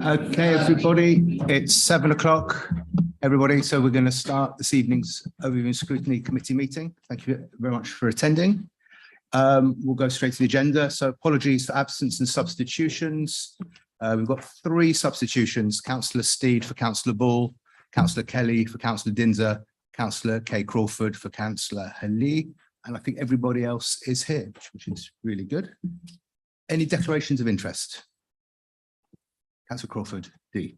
Okay, everybody, it's 7 o'clock, everybody. So we're going to start this evening's Overview and Scrutiny Committee meeting. Thank you very much for attending. We'll go straight to the agenda. So apologies for absence and substitutions. We've got 3 substitutions: Councillor Steed for Councillor Ball, Councillor Kelly for Councillor Dinser, Councillor Kay Crawford for Councillor Haley, and I think everybody else is here, which is really good. Any declarations of interest? Councillor Crawford, D.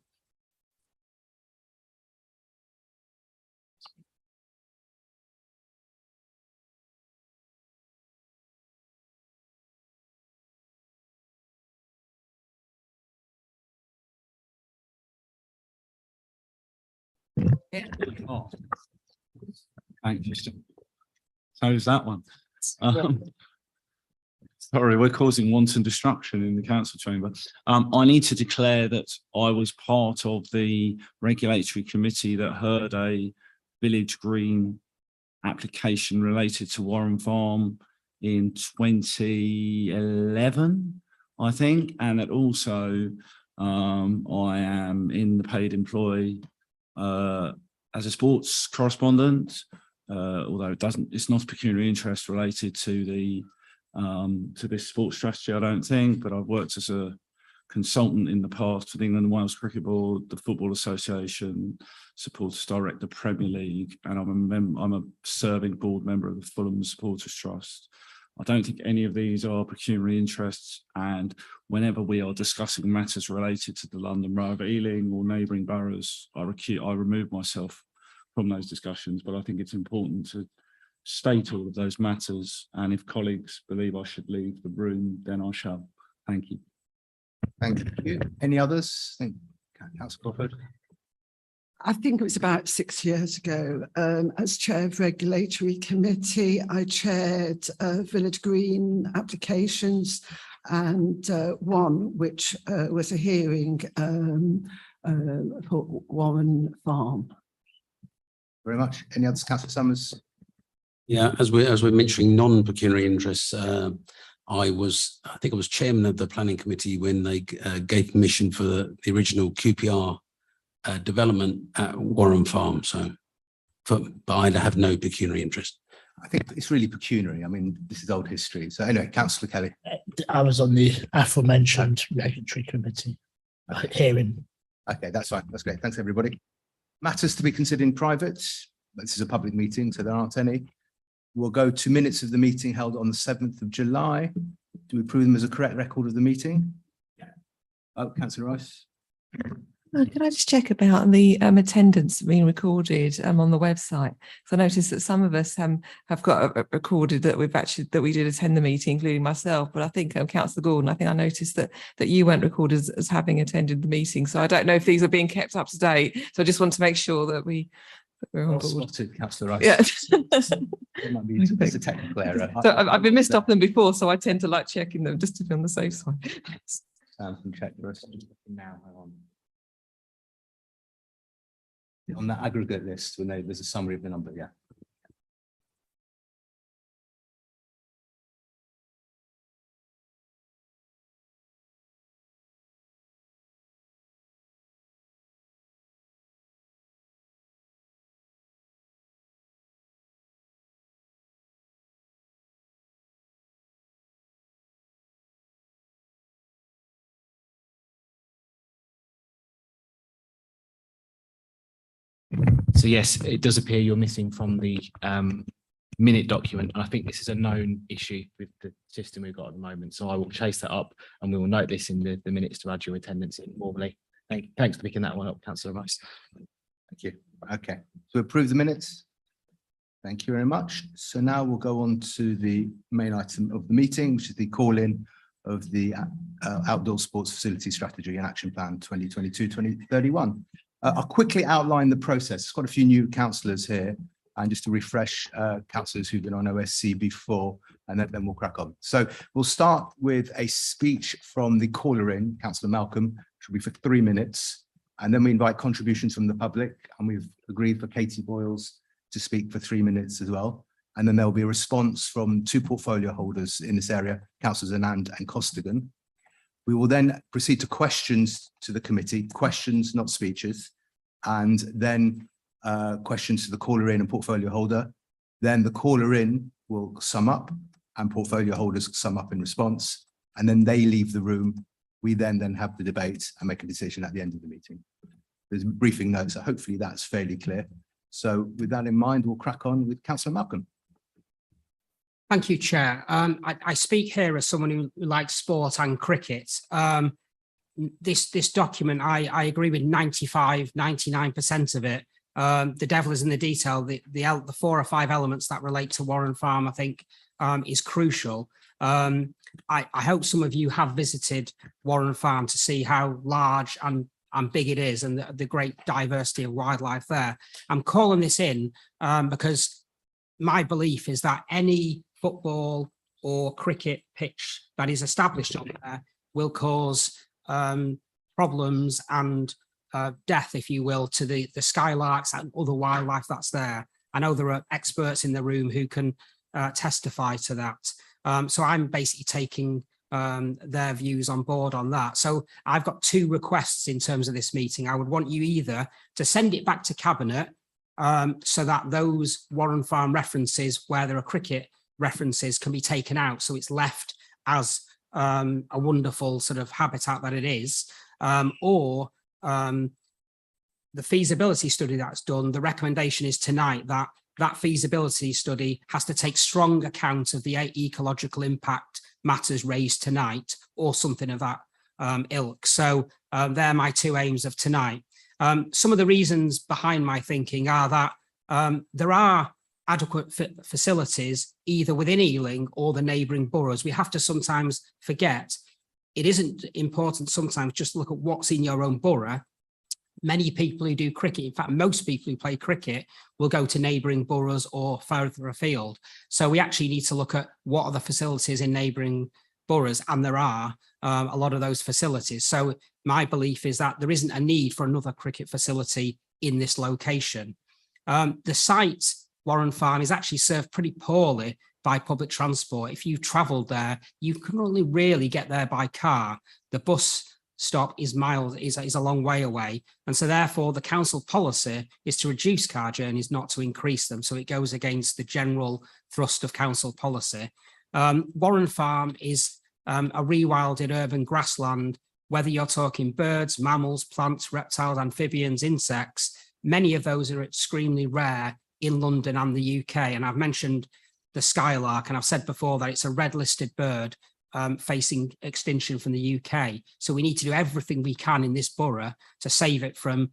Yeah. Oh. Thank you. How's that one? Sorry, we're causing wanton destruction in the council chamber. I need to declare that I was part of the regulatory committee that heard a village green application related to Warren Farm in 2011, I think, and that also I am in the paid employ as a sports correspondent, although it's not pecuniary interest related to the to this sports strategy, I don't think, but I've worked as a consultant in the past with England and Wales Cricket Board, the Football Association, supporters director, Premier League, and I'm a serving board member of the Fulham Supporters Trust. I don't think any of these are pecuniary interests, and whenever we are discussing matters related to the London Borough of Ealing or neighbouring boroughs, I remove myself from those discussions, but I think it's important to state all of those matters, and if colleagues believe I should leave the room, then I shall. Thank you. Thank you. Any others? Councillor Crawford. I think it was about 6 years ago, as chair of regulatory committee, I chaired Village Green applications, and one which was a hearing for Warren Farm. Very much. Any others? Councillor Summers. Yeah, as we're mentioning non-pecuniary interests, I think I was chairman of the planning committee when they gave permission for the original QPR development at Warren Farm. So, but I have no pecuniary interest. I think it's really pecuniary. I mean, this is old history. So anyway, Councillor Kelly. I was on the aforementioned regulatory committee hearing. Okay, that's fine. That's great. Thanks, everybody. Matters to be considered in private. This is a public meeting, so there aren't any. We'll go to minutes of the meeting held on the 7th of July. Do we approve them as a correct record of the meeting? Yeah. Oh, Councillor Rice. Can I just check about the attendance being recorded on the website? So I noticed that some of us have got recorded that we did attend the meeting, including myself. But I think Councillor Gordon, I noticed that you weren't recorded as having attended the meeting. So I don't know if these are being kept up to date. So I just want to make sure that we're on board. Councillor Rice. Yeah. It might be just a technical error. So I've been missed off them before, so I tend to like checking them just to be on the safe side. Can check the rest now. Hang on that aggregate list, when there's a summary of the number. Yeah. So yes, it does appear you're missing from the minute document. And I think this is a known issue with the system we've got at the moment. So I will chase that up and we will note this in the minutes to add your attendance in formally. Thanks for picking that one up, Councillor Rice. Thank you. Okay, so approve the minutes. Thank you very much. So now we'll go on to the main item of the meeting, which is the call-in of the Outdoor Sports Facility Strategy and Action Plan 2022-2031. I'll quickly outline the process. There's quite a few new councillors here, and just to refresh councillors who've been on OSC before, and then we'll crack on. So we'll start with a speech from the caller-in, Councillor Malcolm, which will be for 3 minutes, and then we invite contributions from the public, and we've agreed for Katie Boyles to speak for 3 minutes as well. And then there'll be a response from 2 portfolio holders in this area, Councillors Anand and Costigan. We will then proceed to questions to the committee, questions, not speeches, and then questions to the caller in and portfolio holder. Then the caller in will sum up and portfolio holders sum up in response, and then they leave the room. We then have the debate and make a decision at the end of the meeting. There's briefing notes, so hopefully that's fairly clear. So with that in mind, we'll crack on with Councillor Malcolm. Thank you, Chair. I speak here as someone who likes sport and cricket. This document, I agree with 99% of it. The devil is in the detail. The 4 or 5 elements that relate to Warren Farm, I think, is crucial. I hope some of you have visited Warren Farm to see how large and big it is, and the great diversity of wildlife there. I'm calling this in because my belief is that any football or cricket pitch that is established on there will cause problems and death, if you will, to the skylarks and other wildlife that's there. I know there are experts in the room who can testify to that. So I'm basically taking their views on board on that. So I've got 2 requests in terms of this meeting. I would want you either to send it back to Cabinet so that those Warren Farm references where there are cricket references can be taken out, so it's left as a wonderful sort of habitat that it is, or the feasibility study that's done. The recommendation is tonight that feasibility study has to take strong account of the ecological impact matters raised tonight, or something of that ilk. So they're my 2 aims of tonight. Some of the reasons behind my thinking are that there are adequate facilities either within Ealing or the neighbouring boroughs. We have to sometimes forget it isn't important sometimes just look at what's in your own borough. Many people who do cricket, in fact, most people who play cricket will go to neighbouring boroughs or further afield. So we actually need to look at what are the facilities in neighbouring boroughs, and there are a lot of those facilities. So my belief is that there isn't a need for another cricket facility in this location. The site, Warren Farm, is actually served pretty poorly by public transport. If you've travelled there, you can only really get there by car. The bus stop is a long way away, and so therefore the council policy is to reduce car journeys, not to increase them. So it goes against the general thrust of council policy. Warren Farm is a rewilded urban grassland. Whether you're talking birds, mammals, plants, reptiles, amphibians, insects, many of those are extremely rare in London and the UK. And I've mentioned the skylark, and I've said before that it's a red listed bird facing extinction from the UK. So we need to do everything we can in this borough to save it from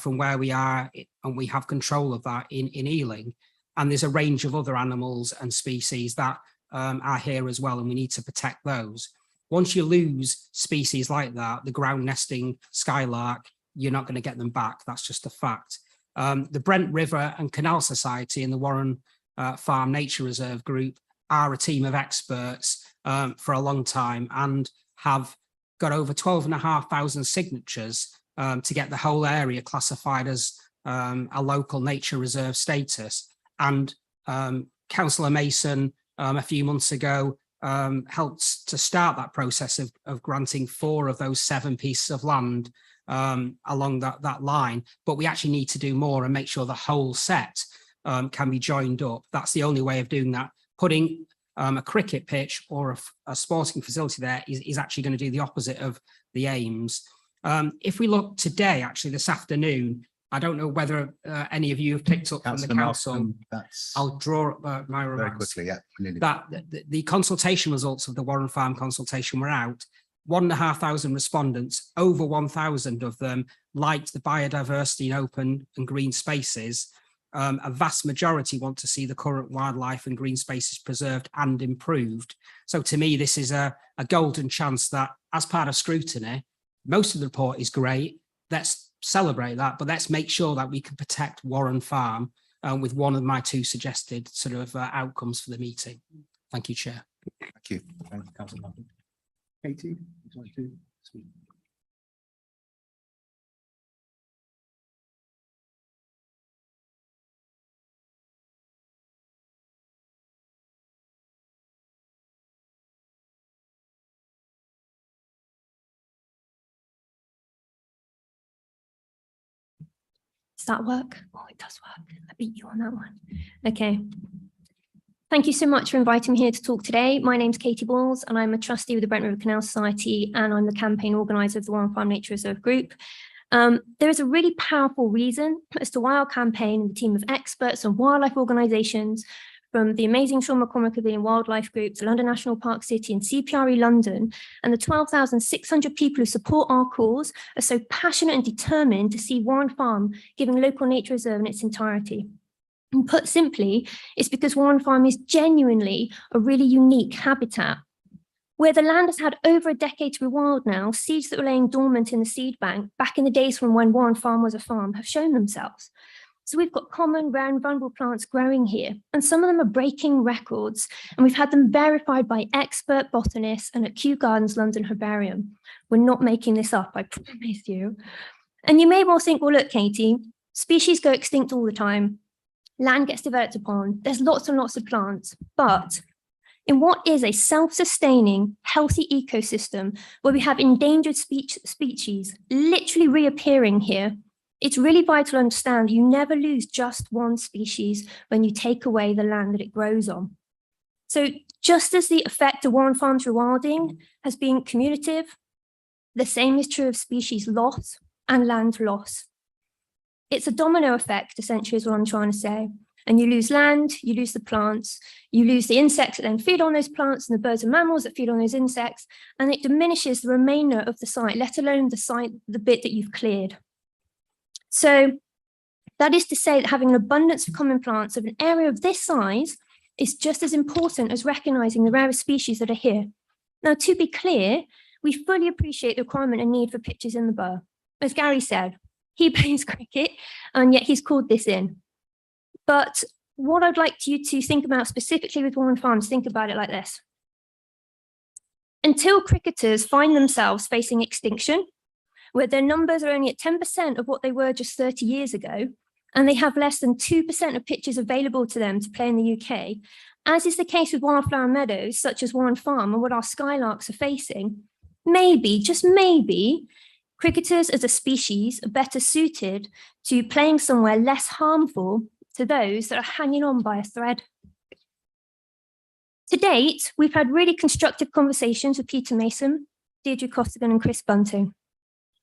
where we are, and we have control of that in Ealing. And there's a range of other animals and species that are here as well, and we need to protect those. Once you lose species like that, the ground nesting skylark, you're not going to get them back. That's just a fact. The Brent River and Canal Society and the Warren Farm Nature Reserve Group are a team of experts for a long time and have got over 12,500 signatures to get the whole area classified as a local nature reserve status. And Councillor Mason a few months ago helped to start that process of granting 4 of those 7 pieces of land along that line. But we actually need to do more and make sure the whole set can be joined up. That's the only way of doing that. Putting a cricket pitch or a sporting facility there is actually going to do the opposite of the aims. If we look today, actually this afternoon, I don't know whether any of you have picked up from the Councillor council. Malcolm, that's I'll draw up my very remarks. quickly, yeah. Nearly. That the consultation results of the Warren Farm consultation were out. 1,500 respondents, over 1,000 of them liked the biodiversity in open and green spaces. A vast majority want to see the current wildlife and green spaces preserved and improved. So to me, this is a golden chance that as part of scrutiny, most of the report is great. Let's celebrate that, but let's make sure that we can protect Warren Farm with one of my two suggested sort of outcomes for the meeting. Thank you, Chair. Thank you. Thank you, Councillor Malcolm. Katie, would you like to speak? Does that work? Oh, it does work. I beat you on that one. Okay. Thank you so much for inviting me here to talk today. My name's Katie Balls and I'm a trustee with the Brent River Canal Society and I'm the campaign organiser of the Warren Farm Nature Reserve Group. There is a really powerful reason as to why our campaign and the team of experts and wildlife organisations from the amazing Sean McCormick Pavilion Wildlife Group, the London National Park City and CPRE London, and the 12,600 people who support our cause are so passionate and determined to see Warren Farm giving local nature reserve in its entirety. And put simply, it's because Warren Farm is genuinely a really unique habitat. Where the land has had over a decade to be wild now, seeds that were laying dormant in the seed bank back in the days from when Warren Farm was a farm have shown themselves. So we've got common, rare and vulnerable plants growing here, and some of them are breaking records, and we've had them verified by expert botanists and at Kew Gardens London Herbarium. We're not making this up, I promise you. And you may well think, well, look, Katie, species go extinct all the time. Land gets developed upon, there's lots and lots of plants, but in what is a self-sustaining, healthy ecosystem where we have endangered species literally reappearing here, it's really vital to understand you never lose just one species when you take away the land that it grows on. So just as the effect of Warren Farm's rewilding has been cumulative, the same is true of species loss and land loss. It's a domino effect, essentially, is what I'm trying to say. And you lose land, you lose the plants, you lose the insects that then feed on those plants and the birds and mammals that feed on those insects, and it diminishes the remainder of the site, let alone the bit that you've cleared. So that is to say that having an abundance of common plants of an area of this size is just as important as recognising the rarest species that are here. Now, to be clear, we fully appreciate the requirement and need for pitches in the burr. As Gary said, he plays cricket and yet he's called this in. But what I'd like you to think about specifically with Warren Farms, think about it like this. Until cricketers find themselves facing extinction, where their numbers are only at 10% of what they were just 30 years ago, and they have less than 2% of pitches available to them to play in the UK, as is the case with wildflower meadows, such as Warren Farm and what our skylarks are facing, maybe, just maybe, cricketers as a species are better suited to playing somewhere less harmful to those that are hanging on by a thread. To date, we've had really constructive conversations with Peter Mason, Deirdre Costigan and Chris Bunting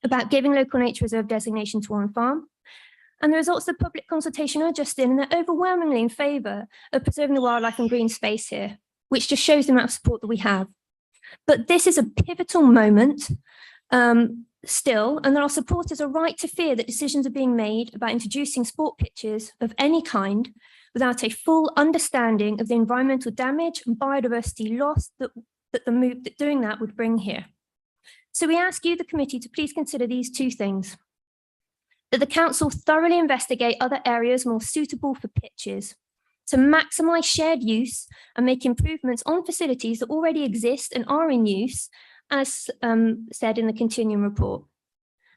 about giving local nature reserve designation to Warren Farm. And the results of the public consultation are just in, and they're overwhelmingly in favour of preserving the wildlife and green space here, which just shows the amount of support that we have. But this is a pivotal moment still, and our supporters are right to fear that decisions are being made about introducing sport pitches of any kind without a full understanding of the environmental damage and biodiversity loss that doing that would bring here. So we ask you, the committee, to please consider these two things: that the council thoroughly investigate other areas more suitable for pitches, to maximise shared use and make improvements on facilities that already exist and are in use, as said in the continuing report.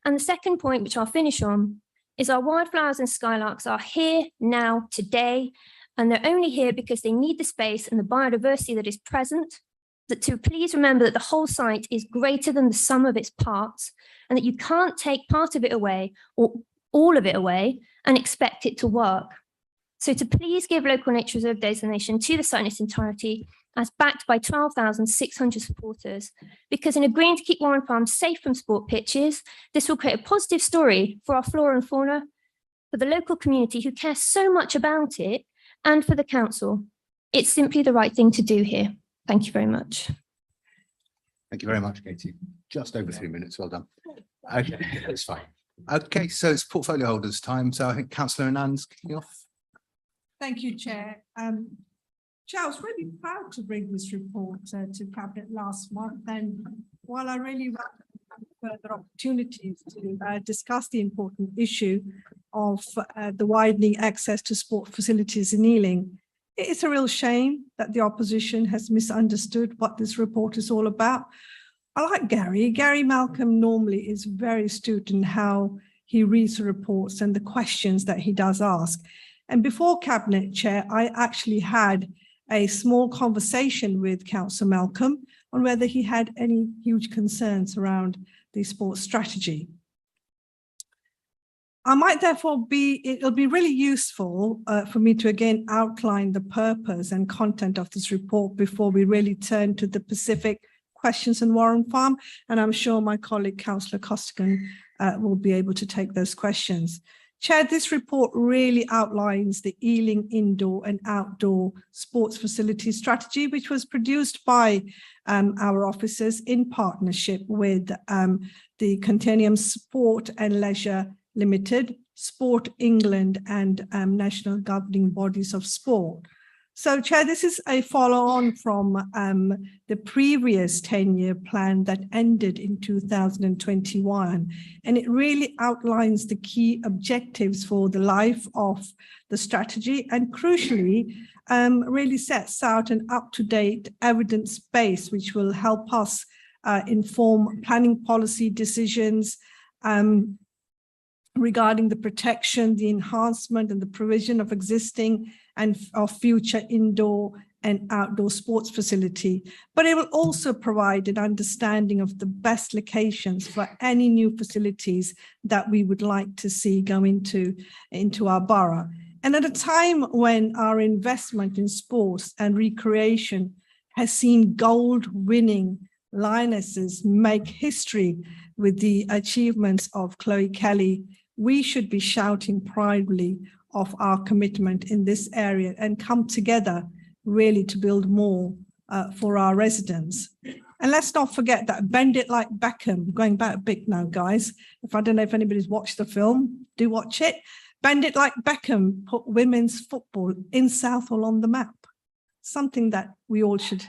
And the second point, which I'll finish on, is our wildflowers and skylarks are here now, today, and they're only here because they need the space and the biodiversity that is present. That to please remember that the whole site is greater than the sum of its parts, and that you can't take part of it away or all of it away and expect it to work. So to please give local nature reserve designation to the site in its entirety, as backed by 12,600 supporters, because in agreeing to keep Warren Farm safe from sport pitches, this will create a positive story for our flora and fauna, for the local community who care so much about it, and for the council. It's simply the right thing to do here. Thank you very much. Thank you very much, Katie. Just over 3 minutes. Well done. Okay, that's fine. Okay, so it's portfolio holders time. So I think Councillor Anand's kicking off. Thank you, Chair. Chair, I was really proud to bring this report to Cabinet last month. And while I really welcome further opportunities to discuss the important issue of the widening access to sport facilities in Ealing, it's a real shame that the opposition has misunderstood what this report is all about. I like Gary. Gary Malcolm normally is very astute in how he reads the reports and the questions that he does ask. And before Cabinet Chair, I actually had a small conversation with Councillor Malcolm on whether he had any huge concerns around the sports strategy. I might therefore it'll be really useful for me to again outline the purpose and content of this report before we really turn to the specific questions in Warren Farm. And I'm sure my colleague, Councillor Costigan, will be able to take those questions. Chair, this report really outlines the Ealing indoor and outdoor sports facility strategy, which was produced by our officers in partnership with the Continuum Sport and Leisure Limited, Sport England, and national governing bodies of sport. So, Chair, this is a follow-on from the previous 10-year plan that ended in 2021, and it really outlines the key objectives for the life of the strategy, and crucially, really sets out an up-to-date evidence base which will help us inform planning policy decisions regarding the protection, the enhancement, and the provision of existing and of future indoor and outdoor sports facility. But it will also provide an understanding of the best locations for any new facilities that we would like to see go into our borough. And at a time when our investment in sports and recreation has seen gold-winning lionesses make history with the achievements of Chloe Kelly, we should be shouting proudly of our commitment in this area and come together really to build more for our residents. And let's not forget that Bend It Like Beckham, going back big now, guys. If I don't know if anybody's watched the film, do watch it. Bend It Like Beckham put women's football in Southall on the map, something that we all should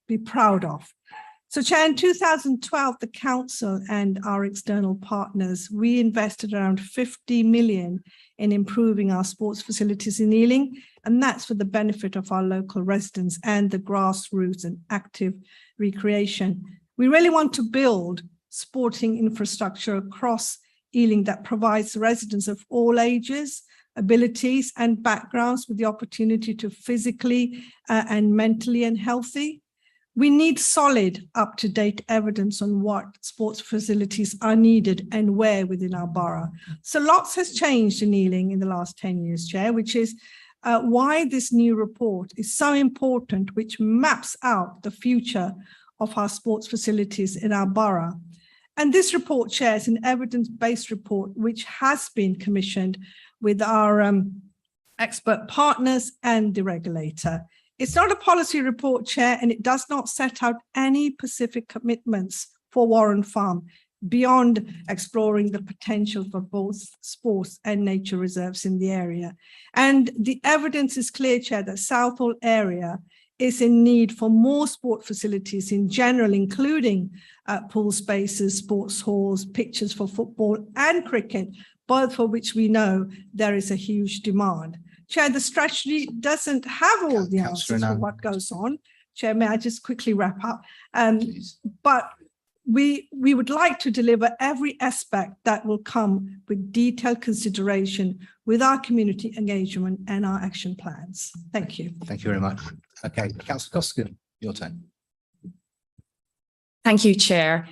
be proud of. So, Chair, in 2012, the council and our external partners, we invested around 50 million in improving our sports facilities in Ealing, and that's for the benefit of our local residents and the grassroots and active recreation. We really want to build sporting infrastructure across Ealing that provides residents of all ages, abilities, and backgrounds with the opportunity to physically and mentally and healthy. We need solid, up-to-date evidence on what sports facilities are needed and where within our borough. So lots has changed in Ealing in the last 10 years, Chair, which is why this new report is so important, which maps out the future of our sports facilities in our borough. And this report, Chair, is an evidence-based report which has been commissioned with our expert partners and the regulator. It's not a policy report, Chair, and it does not set out any specific commitments for Warren Farm beyond exploring the potential for both sports and nature reserves in the area. And the evidence is clear, Chair, that Southall area is in need for more sport facilities in general, including pool spaces, sports halls, pitches for football and cricket, both for which we know there is a huge demand. Chair, the strategy doesn't have all the answers for what goes on. Chair, may I just quickly wrap up? But we would like to deliver every aspect that will come with detailed consideration with our community engagement and our action plans. Thank you. Thank you very much. Okay, Councillor Costigan, your turn. Thank you, Chair.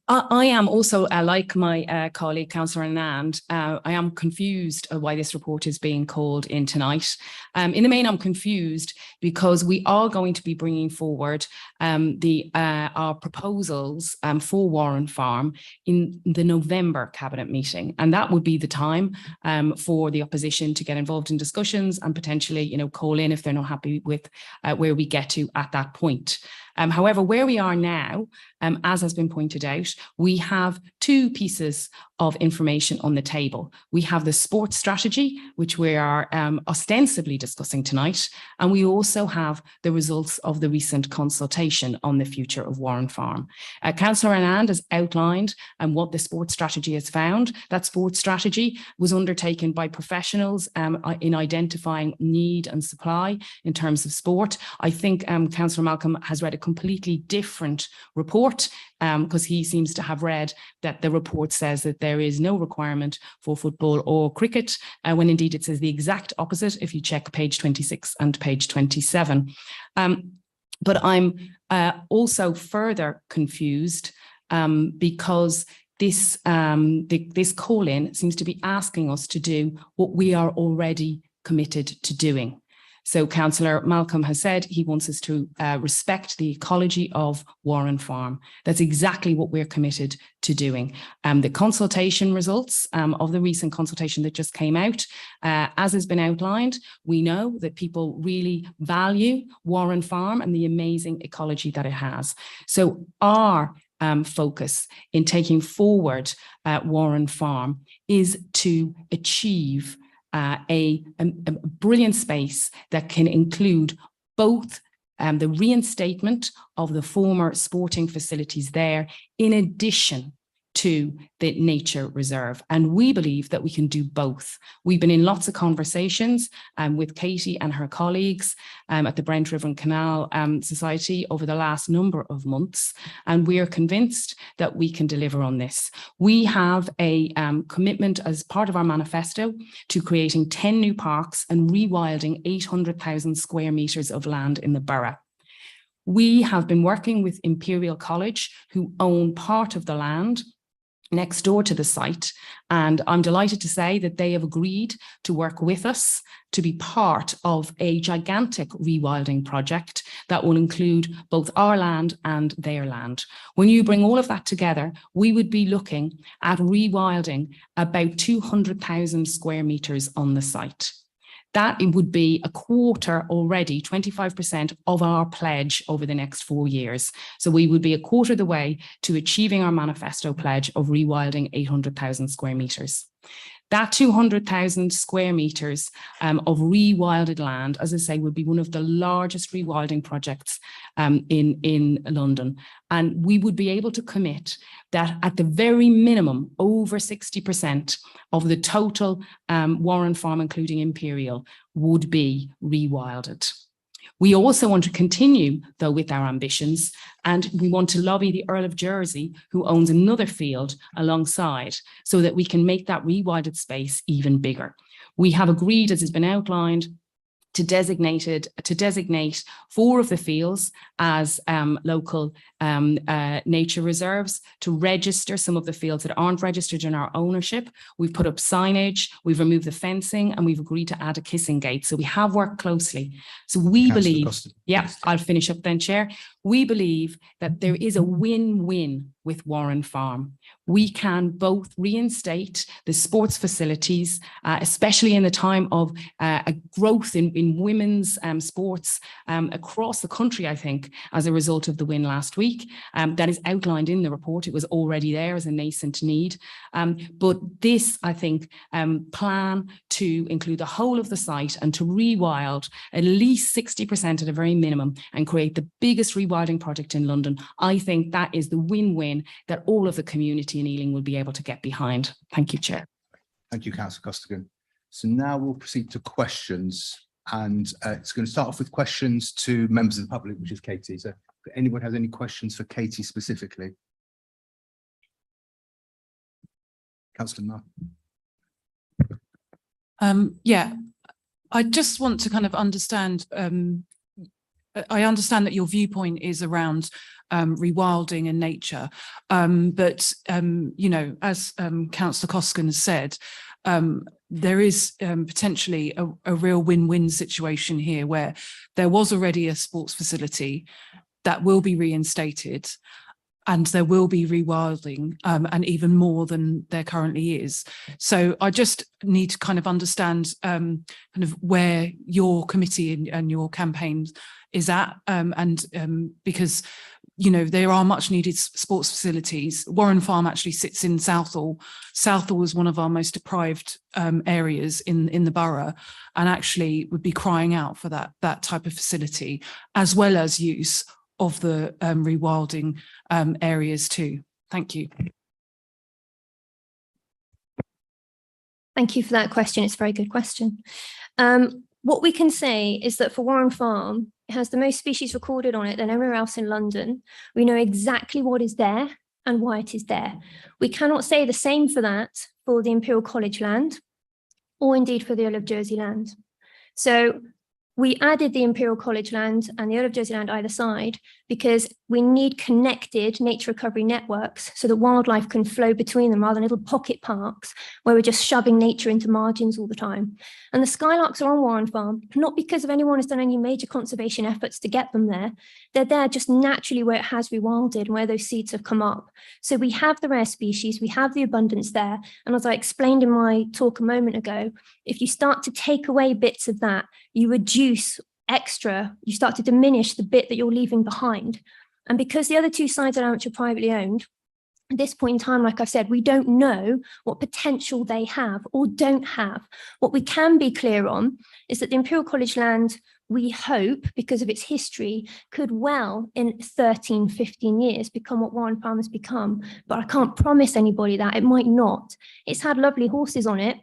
I am also, like my colleague, Councillor Anand, I am confused why this report is being called in tonight. In the main, I'm confused because we are going to be bringing forward our proposals for Warren Farm in the November Cabinet meeting. And that would be the time for the opposition to get involved in discussions and potentially, you know, call in if they're not happy with where we get to at that point. However, where we are now, as has been pointed out, we have two pieces of information on the table. We have the sports strategy, which we are ostensibly discussing tonight, and we also have the results of the recent consultation on the future of Warren Farm. Councillor Anand has outlined what the sports strategy has found. That sports strategy was undertaken by professionals in identifying need and supply in terms of sport. I think Councillor Malcolm has read a completely different report because he seems to have read that the report says that there is no requirement for football or cricket, when indeed it says the exact opposite if you check page 26 and page 27. But I'm also further confused because this call-in seems to be asking us to do what we are already committed to doing. So Councillor Malcolm has said he wants us to respect the ecology of Warren Farm. That's exactly what we're committed to doing. The consultation results of the recent consultation that just came out, as has been outlined, we know that people really value Warren Farm and the amazing ecology that it has. So our focus in taking forward Warren Farm is to achieve a brilliant space that can include both the reinstatement of the former sporting facilities there, in addition to the nature reserve. And we believe that we can do both. We've been in lots of conversations with Katie and her colleagues at the Brent River and Canal Society over the last number of months, and we are convinced that we can deliver on this. We have a commitment as part of our manifesto to creating 10 new parks and rewilding 800,000 square metres of land in the borough. We have been working with Imperial College, who own part of the land next door to the site, and I'm delighted to say that they have agreed to work with us to be part of a gigantic rewilding project that will include both our land and their land. When you bring all of that together, we would be looking at rewilding about 200,000 square metres on the site. That it would be a quarter already, 25% of our pledge over the next 4 years. So we would be a quarter of the way to achieving our manifesto pledge of rewilding 800,000 square metres. That 200,000 square metres of rewilded land, as I say, would be one of the largest rewilding projects in London. And we would be able to commit that at the very minimum, over 60% of the total Warren Farm, including Imperial, would be rewilded. We also want to continue, though, with our ambitions, and we want to lobby the Earl of Jersey, who owns another field alongside, so that we can make that rewilded space even bigger. We have agreed, as has been outlined, to designate 4 of the fields as local nature reserves, to register some of the fields that aren't registered in our ownership. We've put up signage, we've removed the fencing, and we've agreed to add a kissing gate. So we have worked closely. So we believe, yeah, I'll finish up then, Chair. We believe that there is a win-win with Warren Farm. We can both reinstate the sports facilities, especially in the time of a growth in women's sports across the country, I think, as a result of the win last week. That is outlined in the report. It was already there as a nascent need. But this, I think, plan to include the whole of the site and to rewild at least 60% at a very minimum and create the biggest rewilding project in London, I think that is the win-win that all of the community in Ealing will be able to get behind. Thank you, Chair. Thank you, Councillor Costigan. So now we'll proceed to questions, and it's going to start off with questions to members of the public, which is Katie. So if anyone has any questions for Katie specifically. Councillor Marr. Yeah, I just want to kind of understand I understand that your viewpoint is around rewilding and nature, but you know, as Councillor Coskin has said, there is potentially a real win-win situation here, where there was already a sports facility that will be reinstated, and there will be rewilding, and even more than there currently is. So I just need to kind of understand kind of where your committee and your campaign is at, because, you know, there are much needed sports facilities. Warren Farm actually sits in Southall. Southall is one of our most deprived areas in the borough, and actually would be crying out for that type of facility, as well as use of the rewilding areas too. Thank you. Thank you for that question. It's a very good question. What we can say is that for Warren Farm, it has the most species recorded on it than anywhere else in London. We know exactly what is there and why it is there. We cannot say the same for that for the Imperial College land, or indeed for the Earl of Jersey land. So we added the Imperial College land and the Earl of Jersey land either side because we need connected nature recovery networks so that wildlife can flow between them, rather than little pocket parks where we're just shoving nature into margins all the time. And the skylarks are on Warren Farm, not because of anyone has done any major conservation efforts to get them there. They're there just naturally where it has rewilded and where those seeds have come up. So we have the rare species, we have the abundance there. And as I explained in my talk a moment ago, if you start to take away bits of that, you reduce extra, you start to diminish the bit that you're leaving behind. And because the other two sides are privately owned, at this point in time, like I've said, we don't know what potential they have or don't have. What we can be clear on is that the Imperial College land, we hope, because of its history, could well in 13, 15 years become what Warren Farm has become. But I can't promise anybody that. It might not. It's had lovely horses on it.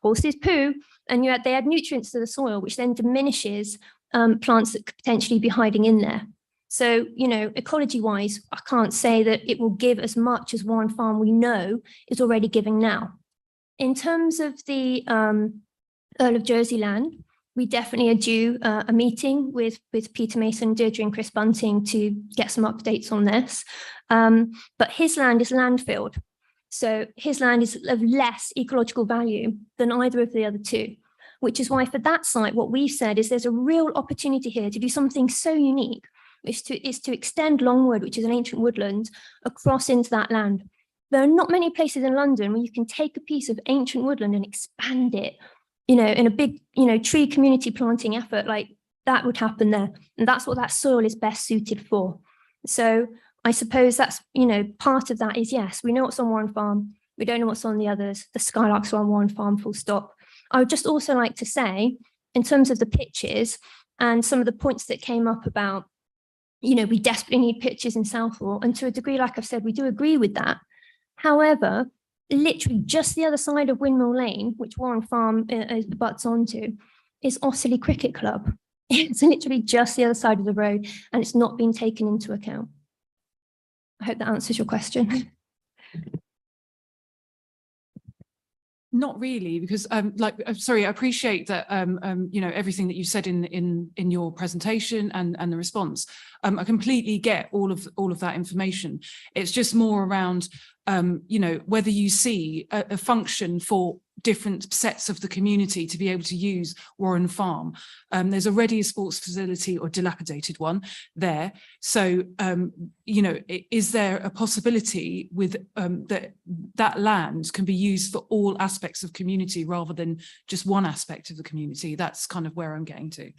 Horses poo, and they add nutrients to the soil, which then diminishes plants that could potentially be hiding in there. So, you know, ecology wise, I can't say that it will give as much as Warren Farm we know is already giving now. In terms of the Earl of Jersey land, we definitely are due a meeting with Peter Mason, Deirdre and Chris Bunting to get some updates on this. But his land is landfilled. So his land is of less ecological value than either of the other two, which is why for that site, what we've said is there's a real opportunity here to do something so unique, which is to extend Longwood, which is an ancient woodland, across into that land. There are not many places in London where you can take a piece of ancient woodland and expand it, you know, in a big, you know, tree community planting effort. Like that would happen there. And that's what that soil is best suited for. So I suppose that's, you know, part of that is, yes, we know what's on Warren Farm. We don't know what's on the others. The skylarks are on Warren Farm, full stop. I would just also like to say, in terms of the pitches and some of the points that came up about, you know, we desperately need pitches in Southall. And to a degree, like I've said, we do agree with that. However, literally just the other side of Windmill Lane, which Warren Farm butts onto, is Ostley Cricket Club. It's literally just the other side of the road, and it's not been taken into account. I hope that answers your question. Not really, because sorry, I appreciate that you know, everything that you said in your presentation and the response. I completely get all of that information. It's just more around you know, whether you see a function for different sets of the community to be able to use Warren Farm. There's already a sports facility, or dilapidated one, there. So, you know, is there a possibility with that land can be used for all aspects of community rather than just one aspect of the community? That's kind of where I'm getting to.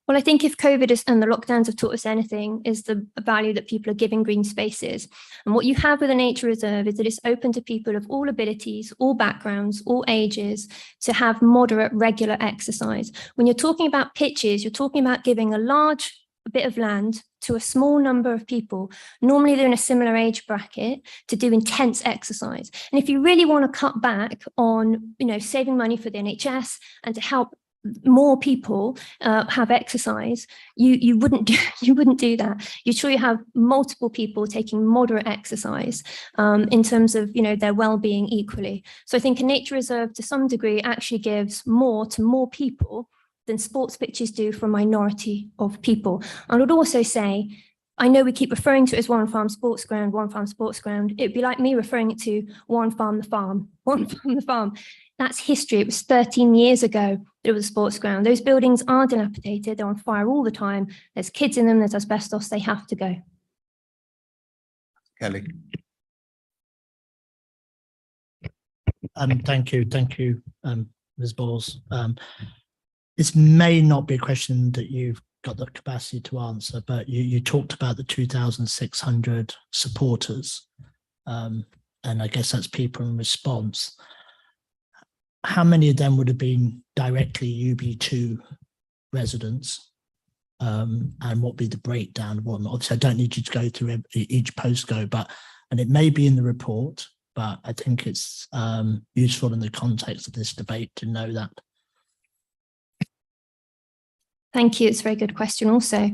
Well, I think if COVID and the lockdowns have taught us anything, is the value that people are giving green spaces. And what you have with a nature reserve is that it's open to people of all abilities, all backgrounds, all ages, to have moderate, regular exercise. When you're talking about pitches, you're talking about giving a large bit of land to a small number of people, normally they're in a similar age bracket, to do intense exercise. And if you really want to cut back on, you know, saving money for the NHS and to help more people have exercise, you wouldn't do that. You truly have multiple people taking moderate exercise in terms of, you know, their well-being equally. So I think a nature reserve to some degree actually gives more to more people than sports pitches do for a minority of people. I would also say, I know we keep referring to it as Warren Farm Sports Ground, Warren Farm Sports Ground. It'd be like me referring it to Warren Farm the Farm, Warren Farm the Farm. That's history. It was 13 years ago that it was a sports ground. Those buildings are dilapidated. They're on fire all the time. There's kids in them. There's asbestos. They have to go. Kelly. Thank you, Ms. Bowles. This may not be a question that you've got the capacity to answer, but you talked about the 2,600 supporters, and I guess that's people in response. How many of them would have been directly UB2 residents, and what would be the breakdown of one? Obviously, I don't need you to go through each postcode, and it may be in the report, but I think it's useful in the context of this debate to know that. Thank you. It's a very good question also.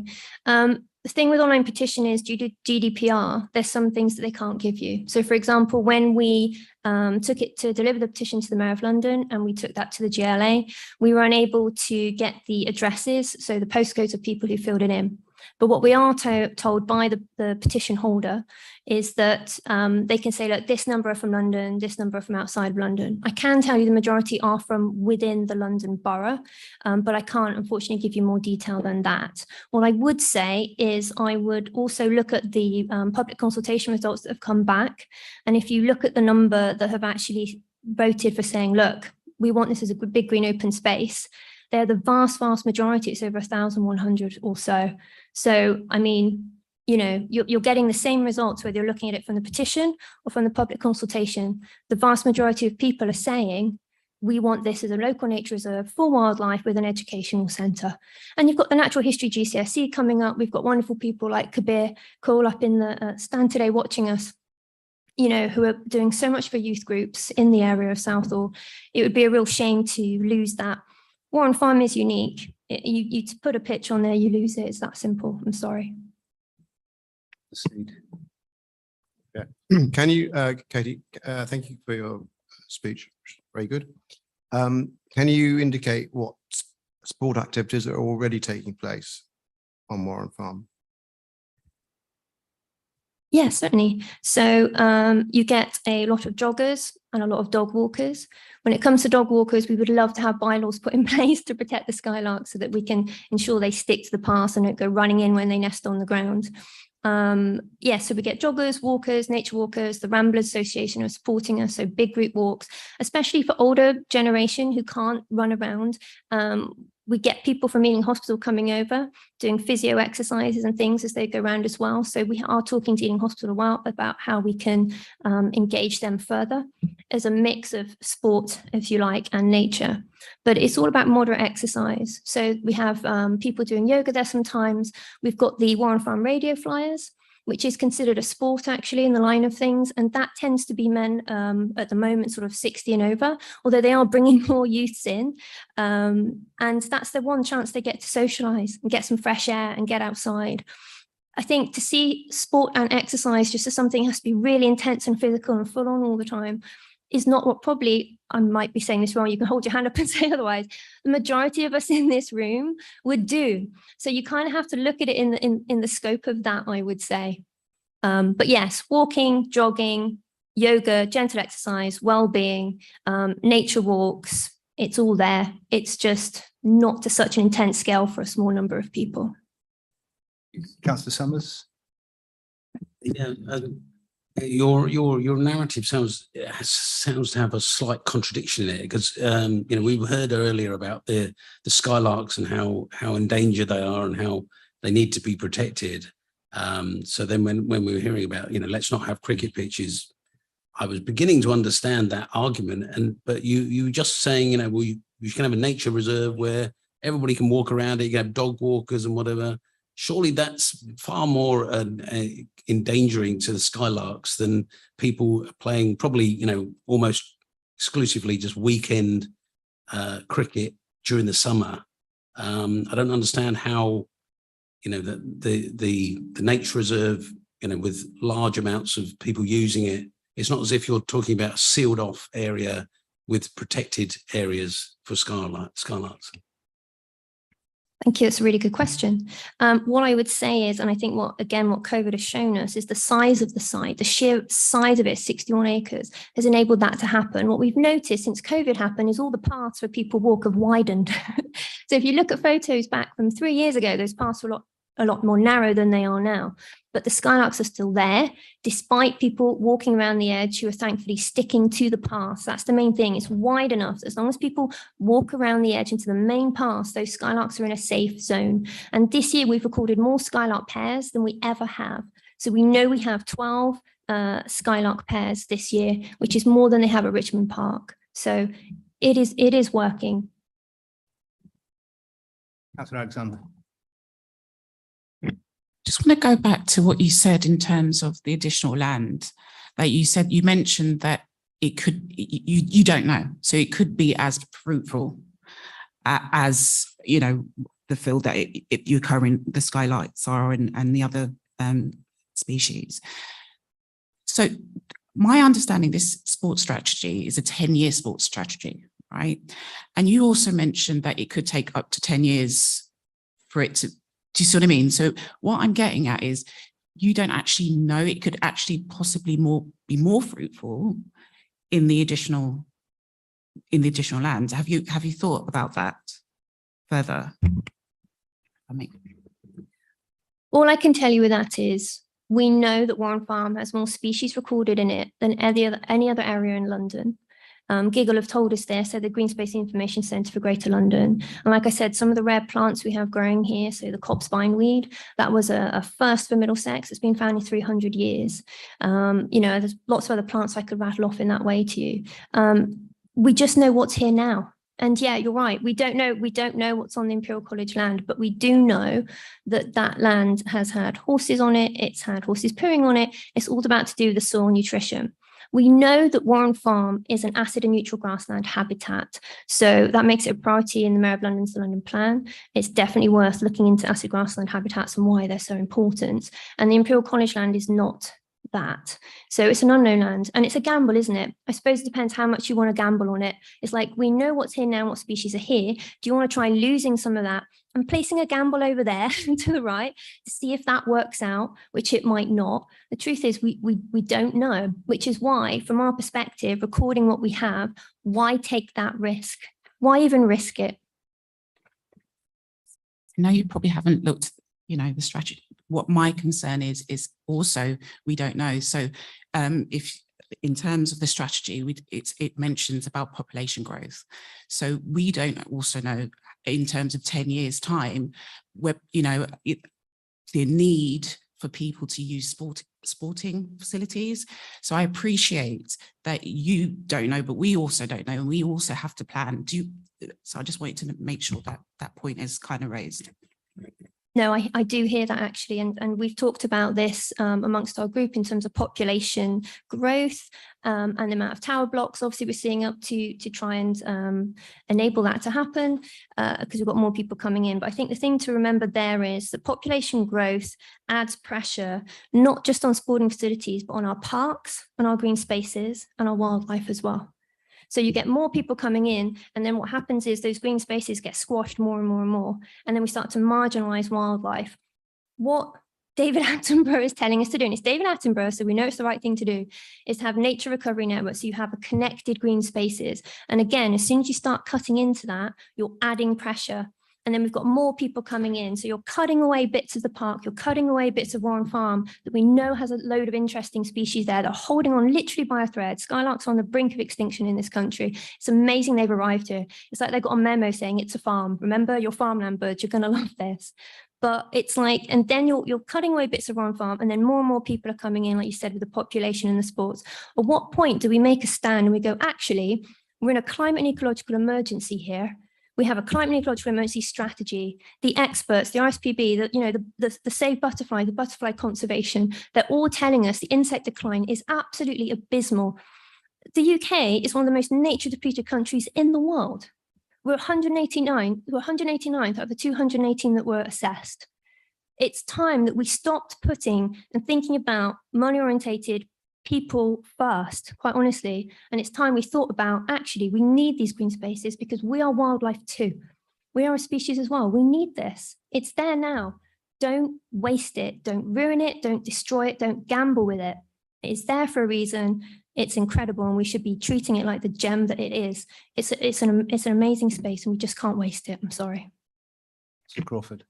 The thing with online petition is due to GDPR, there's some things that they can't give you. So for example, when we took it to deliver the petition to the Mayor of London and we took that to the GLA, we were unable to get the addresses, so the postcodes of people who filled it in. But what we are told by the petition holder is that they can say, look, this number are from London, this number are from outside of London. I can tell you the majority are from within the London borough, but I can't unfortunately give you more detail than that. What I would say is I would also look at the public consultation results that have come back. And if you look at the number that have actually voted for saying, look, we want this as a big green open space, they're the vast majority. It's over 1,100 or so. So, I mean, you know, you're getting the same results whether you're looking at it from the petition or from the public consultation. The vast majority of people are saying, we want this as a local nature reserve for wildlife with an educational centre. And you've got the natural history GCSE coming up. We've got wonderful people like Kabir Cole up in the stand today watching us, you know, who are doing so much for youth groups in the area of Southall. It would be a real shame to lose that. Warren Farm is unique. You put a pitch on there, you lose it. It's that simple. I'm sorry. Yeah. Can you, Katie, thank you for your speech. Very good. Can you indicate what sport activities are already taking place on Warren Farm? Yes, certainly. So you get a lot of joggers and a lot of dog walkers. When it comes to dog walkers, we would love to have bylaws put in place to protect the skylarks so that we can ensure they stick to the path and don't go running in when they nest on the ground. Yes, so we get joggers, walkers, nature walkers, the Ramblers Association are supporting us, so big group walks, especially for older generation who can't run around. We get people from Ealing Hospital coming over, doing physio exercises and things as they go around as well. So we are talking to Ealing Hospital a while about how we can engage them further as a mix of sport, if you like, and nature. But it's all about moderate exercise. So we have people doing yoga there sometimes. We've got the Warren Farm radio flyers, which is considered a sport actually in the line of things. And that tends to be men at the moment, sort of 60 and over, although they are bringing more youths in. And that's the one chance they get to socialize and get some fresh air and get outside. I think to see sport and exercise just as something that has to be really intense and physical and full on all the time is not what probably, I might be saying this wrong, you can hold your hand up and say otherwise, the majority of us in this room would do. So you kind of have to look at it in the scope of that, I would say. But yes, walking, jogging, yoga, gentle exercise, well-being, nature walks, it's all there. It's just not to such an intense scale for a small number of people. Councillor Summers. Yeah, your narrative sounds to have a slight contradiction in it, because you know, we heard earlier about the skylarks and how in danger they are and how they need to be protected. So then when we were hearing about, you know, let's not have cricket pitches, I was beginning to understand that argument. but you just saying, you know, well, you can have a nature reserve where everybody can walk around it, you can have dog walkers and whatever. Surely that's far more endangering to the skylarks than people playing probably, you know, almost exclusively just weekend cricket during the summer. I don't understand how, you know, the nature reserve, you know, with large amounts of people using it, it's not as if you're talking about a sealed off area with protected areas for skylarks. Thank you. It's a really good question. What I would say is, and I think what COVID has shown us is the size of the site, the sheer size of it, 61 acres, has enabled that to happen. What we've noticed since COVID happened is all the paths where people walk have widened. So if you look at photos back from 3 years ago, those paths were a lot more narrow than they are now. But the skylarks are still there, despite people walking around the edge who are thankfully sticking to the paths. That's the main thing. It's wide enough. As long as people walk around the edge into the main paths, those skylarks are in a safe zone. And this year we've recorded more skylark pairs than we ever have. So we know we have 12 skylark pairs this year, which is more than they have at Richmond Park. So it is working. Councillor Alexander. Just want to go back to what you said in terms of the additional land. Like you mentioned that it could, you don't know. So it could be as fruitful as, you know, the field that you're covering, the skylights are and the other species. So my understanding, this sports strategy is a 10-year sports strategy, right? And you also mentioned that it could take up to 10 years for it to, do you see what I mean? So what I'm getting at is you don't actually know, it could actually possibly be more fruitful in the additional lands. Have you thought about that further? All I can tell you with that is we know that Warren Farm has more species recorded in it than any other area in London. Giggle have told us this, so the Green Space Information Centre for Greater London. And like I said, some of the rare plants we have growing here, so the copse bindweed, that was a first for Middlesex. It's been found in 300 years. You know, there's lots of other plants I could rattle off in that way to you. We just know what's here now. And yeah, you're right. We don't know what's on the Imperial College land, but we do know that that land has had horses on it. It's had horses pooing on it. It's all about to do with the soil nutrition. We know that Warren Farm is an acid and neutral grassland habitat. So that makes it a priority in the Mayor of London's London Plan. It's definitely worth looking into acid grassland habitats and why they're so important. And the Imperial College land is not that. So it's an unknown land and it's a gamble, isn't it? I suppose it depends how much you want to gamble on it. It's like, we know what's here now, what species are here. Do you want to try losing some of that and placing a gamble over there to the right to see if that works out, which it might not? The truth is we don't know, which is why, from our perspective, recording what we have, why take that risk? Why even risk it? No, you probably haven't looked, you know, the strategy. What my concern is also we don't know. So if in terms of the strategy, it mentions about population growth. So we don't also know in terms of 10 years time, where, you know, the need for people to use sporting facilities. So I appreciate that you don't know, but we also don't know, and we also have to plan. So I just wanted to make sure that that point is kind of raised. No, I do hear that actually, and we've talked about this amongst our group in terms of population growth and the amount of tower blocks. Obviously, we're seeing up to try and enable that to happen because we've got more people coming in. But I think the thing to remember there is that population growth adds pressure not just on sporting facilities, but on our parks, on our green spaces, and our wildlife as well. So you get more people coming in, and then what happens is those green spaces get squashed more and more and more, and then we start to marginalize wildlife. What David Attenborough is telling us to do, and it's David Attenborough, so we know it's the right thing to do, is to have nature recovery networks, so you have a connected green spaces. And again, as soon as you start cutting into that, you're adding pressure. And then we've got more people coming in. So you're cutting away bits of the park, you're cutting away bits of Warren Farm that we know has a load of interesting species there that are holding on literally by a thread. Skylarks are on the brink of extinction in this country. It's amazing they've arrived here. It's like they've got a memo saying it's a farm. Remember your farmland birds, you're gonna love this. But it's like, and then you're cutting away bits of Warren Farm, and then more and more people are coming in, like you said, with the population and the sports. At what point do we make a stand and we go, actually, we're in a climate and ecological emergency here. We have a climate and ecological emergency strategy. The experts, the RSPB, the Save Butterfly, the butterfly conservation, they're all telling us the insect decline is absolutely abysmal. The UK is one of the most nature depleted countries in the world. We're 189th out of the 218 that were assessed. It's time that we stopped putting and thinking about money-orientated people first, quite honestly. And it's time we thought about, actually, we need these green spaces because we are wildlife too. We are a species as well. We need this. It's there now. Don't waste it. Don't ruin it. Don't destroy it. Don't gamble with it. It's there for a reason. It's incredible, and we should be treating it like the gem that it is. It's an amazing space, and we just can't waste it. I'm sorry. Mr. Crawford.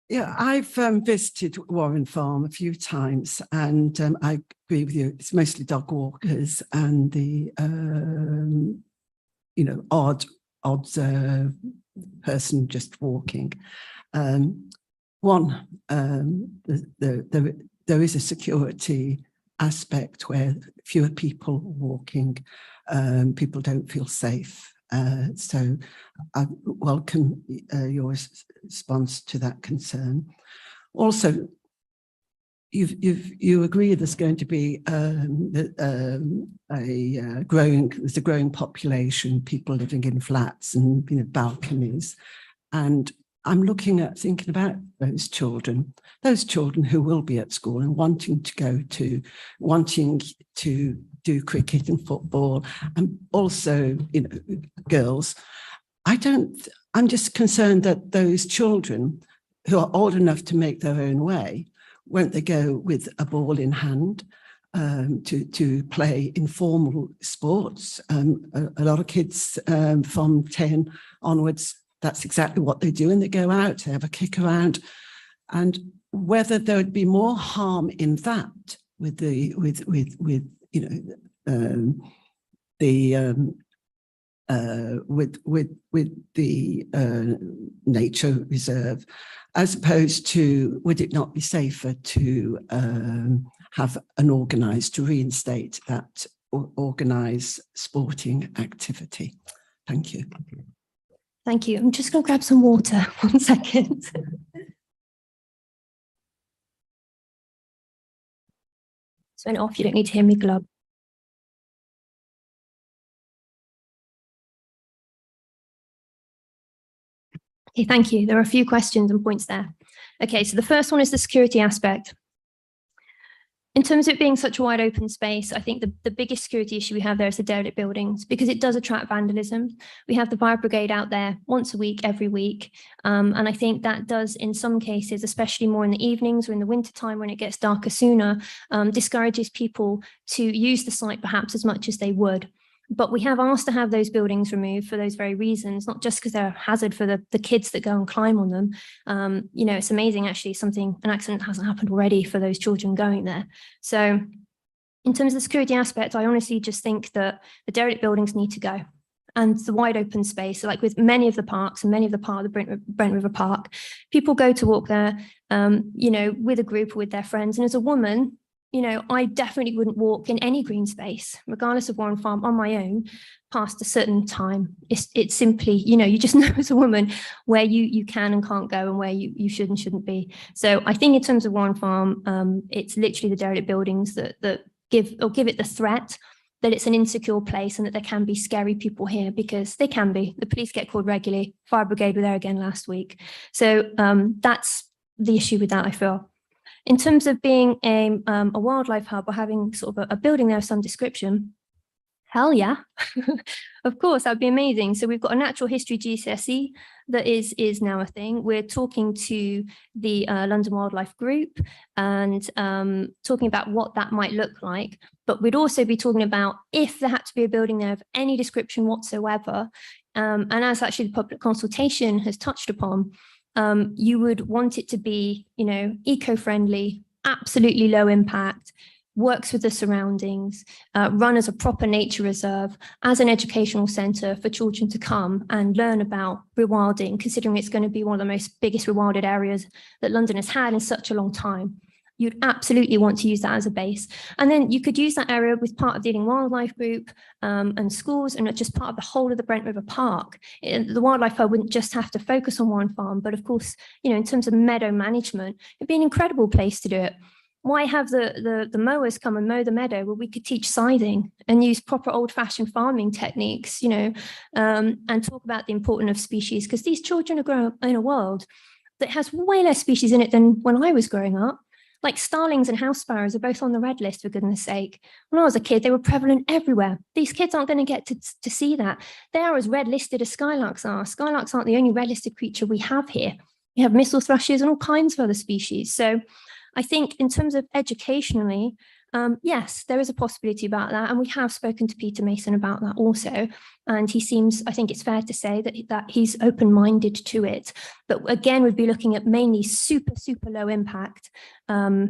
Yeah, I've visited Warren Farm a few times, and I agree with you. It's mostly dog walkers and the odd person just walking. There is a security aspect where fewer people walking, people don't feel safe. So I welcome your response to that concern. Also, you agree there's going to be there's a growing population, people living in flats and balconies, and I'm thinking about those children who will be at school and wanting to do cricket and football, and also, girls. I'm just concerned that those children who are old enough to make their own way, won't they go with a ball in hand to play informal sports? A lot of kids from 10 onwards, that's exactly what they do, and they go out, they have a kick around, and whether there would be more harm in that with the nature reserve, as opposed to, would it not be safer to have to reinstate that organised sporting activity? Thank you. Thank you. I'm just going to grab some water. 1 second. Turn it off. You don't need to hear me glub. Okay, thank you. There are a few questions and points there. Okay, so the first one is the security aspect. In terms of it being such a wide open space, I think the biggest security issue we have there is the derelict buildings, because it does attract vandalism. We have the fire brigade out there once a week, every week. And I think that does, in some cases, especially more in the evenings or in the winter time when it gets darker sooner, discourages people to use the site perhaps as much as they would. But we have asked to have those buildings removed for those very reasons, not just because they're a hazard for the kids that go and climb on them. It's amazing, actually, an accident hasn't happened already for those children going there. So in terms of the security aspect, I honestly just think that the derelict buildings need to go. And the wide open space, like with many of the parks and many of the part of the Brent River Park, people go to walk there, with a group or with their friends. And as a woman, I definitely wouldn't walk in any green space, regardless of Warren Farm, on my own, past a certain time. It's simply, you just know as a woman where you can and can't go and where you should and shouldn't be. So I think in terms of Warren Farm, it's literally the derelict buildings that give it the threat that it's an insecure place and that there can be scary people here, because they can be. The police get called regularly. Fire brigade were there again last week. So that's the issue with that, I feel. In terms of being a wildlife hub or having sort of a building there of some description, hell yeah, of course, that'd be amazing. So we've got a natural history GCSE that is now a thing. We're talking to the London Wildlife Group and talking about what that might look like. But we'd also be talking about if there had to be a building there of any description whatsoever, and as actually the public consultation has touched upon, you would want it to be, eco-friendly, absolutely low impact, works with the surroundings, run as a proper nature reserve, as an educational centre for children to come and learn about rewilding, considering it's going to be one of the biggest rewilded areas that London has had in such a long time. You'd absolutely want to use that as a base. And then you could use that area with part of the Ealing Wildlife Group and schools, and not just part of the whole of the Brent River Park. The Wildlife Hub wouldn't just have to focus on Warren Farm, but of course, in terms of meadow management, it'd be an incredible place to do it. Why have the mowers come and mow the meadow? Well, we could teach scything and use proper old-fashioned farming techniques, and talk about the importance of species, because these children are growing up in a world that has way less species in it than when I was growing up. Like starlings and house sparrows are both on the red list, for goodness sake. When I was a kid, they were prevalent everywhere. These kids aren't going to get to see that. They are as red listed as skylarks are. Skylarks aren't the only red listed creature we have here. We have missel thrushes and all kinds of other species. So I think in terms of educationally, yes, there is a possibility about that. And we have spoken to Peter Mason about that also. And he seems, I think it's fair to say that he's open-minded to it. But again, we'd be looking at mainly super, super low impact for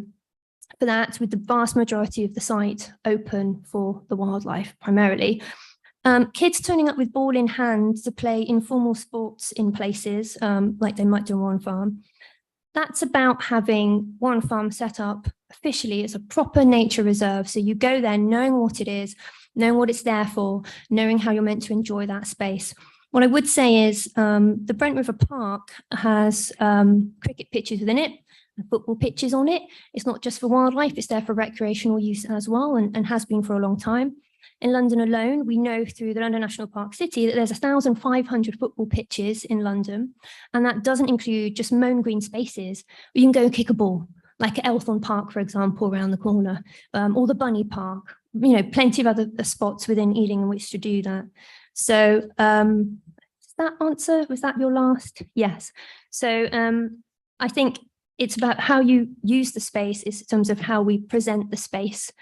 that, with the vast majority of the site open for the wildlife primarily. Kids turning up with ball in hand to play informal sports in places like they might do on Warren Farm. That's about having Warren Farm set up officially as a proper nature reserve. So you go there knowing what it is, knowing what it's there for, knowing how you're meant to enjoy that space. What I would say is the Brent River Park has cricket pitches within it, and football pitches on it. It's not just for wildlife, it's there for recreational use as well, and has been for a long time. In London alone, we know through the London National Park City that there's 1,500 football pitches in London, and that doesn't include just mown green spaces. You can go and kick a ball, like at Elthorne Park, for example, around the corner, or the Bunny Park. You know, plenty of other spots within Ealing in which to do that. So, does that answer? Was that your last? Yes. So, I think it's about how you use the space, is in terms of how we present the space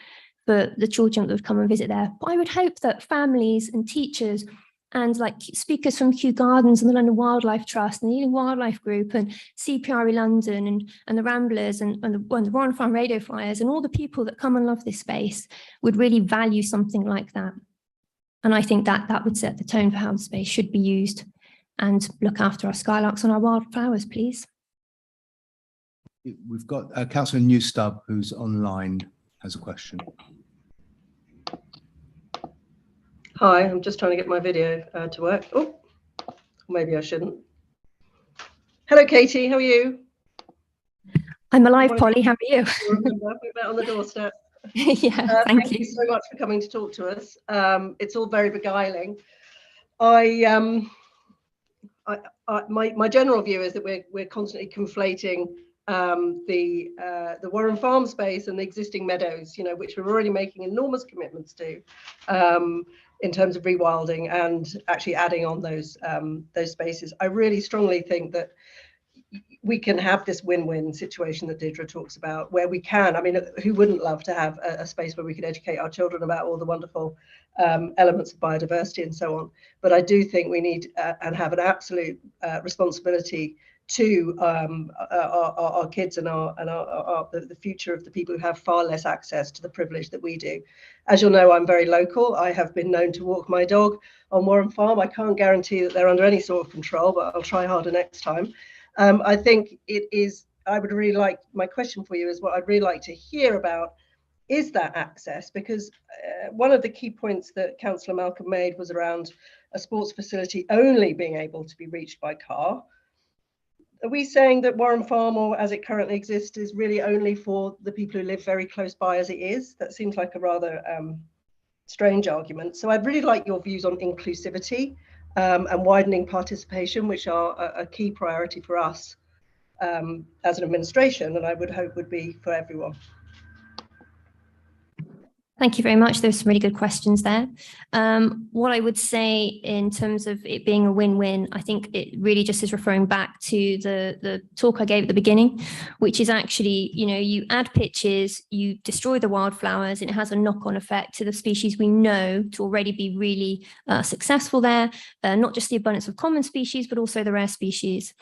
for the children that would come and visit there. But I would hope that families and teachers and like speakers from Kew Gardens and the London Wildlife Trust and the Ealing Wildlife Group and CPRE London and the Ramblers and the Warren Farm Radio Flyers and all the people that come and love this space would really value something like that. And I think that would set the tone for how the space should be used, and look after our skylarks and our wildflowers, please. We've got Councillor Newstub, who's online, has a question. Hi, I'm just trying to get my video to work. Oh, maybe I shouldn't. Hello, Katie, how are you? I'm alive, Polly, how are you? We met on the doorstep. Yeah, thank you so much for coming to talk to us. It's all very beguiling. My general view is that we're constantly conflating the Warren Farm space and the existing meadows, you know, which we're already making enormous commitments to in terms of rewilding and actually adding on those spaces. I really strongly think that we can have this win-win situation that Deirdre talks about, where we can, I mean, who wouldn't love to have a space where we could educate our children about all the wonderful elements of biodiversity and so on. But I do think we need and have an absolute responsibility to our kids and the future of the people who have far less access to the privilege that we do. As you'll know, I'm very local. I have been known to walk my dog on Warren Farm. I can't guarantee that they're under any sort of control, but I'll try harder next time. I think it is, I would really like, my question for you is what I'd really like to hear about is that access, because one of the key points that Councillor Malcolm made was around a sports facility only being able to be reached by car. Are we saying that Warren Farm, or as it currently exists, is really only for the people who live very close by as it is? That seems like a rather strange argument. So I'd really like your views on inclusivity and widening participation, which are a key priority for us as an administration, and I would hope would be for everyone. Thank you very much. There's some really good questions there. What I would say in terms of it being a win-win, I think it really just is referring back to the talk I gave at the beginning, which is actually, you know, you add pitches, you destroy the wildflowers, and it has a knock-on effect to the species we know to already be really successful there, not just the abundance of common species, but also the rare species.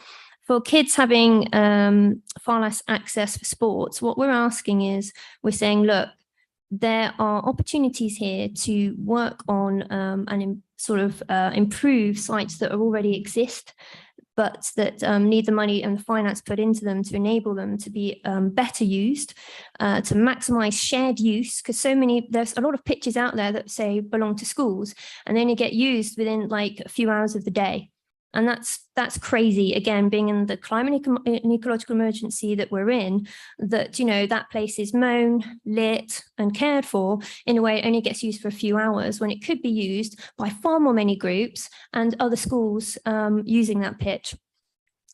For kids having far less access for sports, what we're asking is, we're saying, look, there are opportunities here to work on and improve sites that already exist, but that need the money and the finance put into them to enable them to be better used, to maximise shared use, because there's a lot of pitches out there that say belong to schools and they only get used within like a few hours of the day. And that's crazy, again, being in the climate and ecological emergency that we're in, that, you know, that place is mown, lit and cared for in a way it only gets used for a few hours, when it could be used by far more many groups and other schools using that pitch.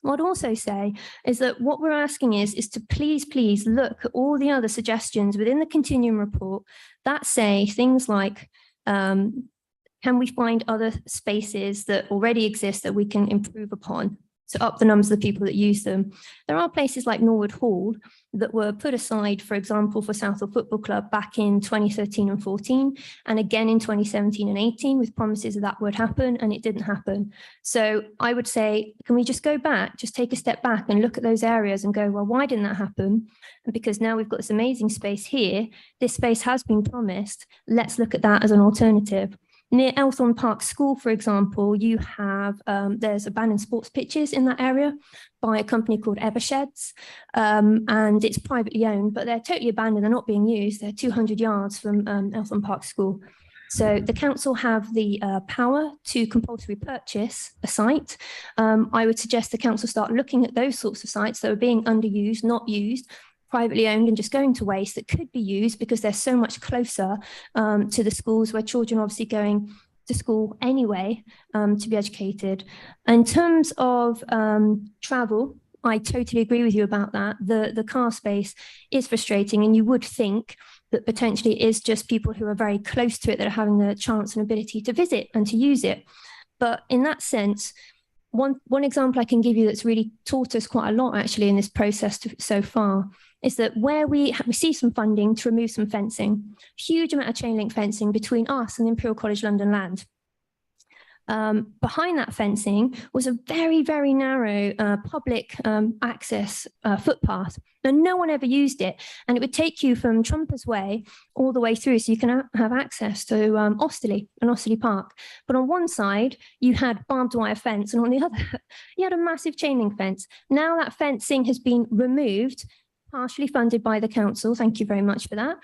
What I'd also say is that what we're asking is to please look at all the other suggestions within the continuum report that say things like, can we find other spaces that already exist that we can improve upon to up the numbers of the people that use them? There are places like Norwood Hall that were put aside, for example, for Southall Football Club back in 2013 and 14, and again in 2017 and 18 with promises that would happen, and it didn't happen. So I would say, can we just go back, just take a step back and look at those areas and go, well, why didn't that happen? And because now we've got this amazing space here, this space has been promised, let's look at that as an alternative. Near Elthorne Park School, for example, you have, there's abandoned sports pitches in that area by a company called Eversheds, and it's privately owned, but they're totally abandoned, they're not being used. They're 200 yards from Elthorne Park School. So the council have the power to compulsory purchase a site. I would suggest the council start looking at those sorts of sites that are being underused, not used, privately owned and just going to waste that could be used because they're so much closer to the schools where children are obviously going to school anyway to be educated. In terms of travel, I totally agree with you about that. The car space is frustrating, and you would think that potentially it is just people who are very close to it that are having the chance and ability to visit and to use it. But in that sense, one example I can give you that's really taught us quite a lot actually in this process so far is that where we received some funding to remove some fencing, huge amount of chain link fencing between us and the Imperial College London land. Behind that fencing was a very, very narrow public access footpath, and no one ever used it. And it would take you from Trumpers Way all the way through, so you can have access to Osterley and Osterley Park. But on one side, you had barbed wire fence, and on the other, you had a massive chain link fence. Now that fencing has been removed, partially funded by the council. Thank you very much for that.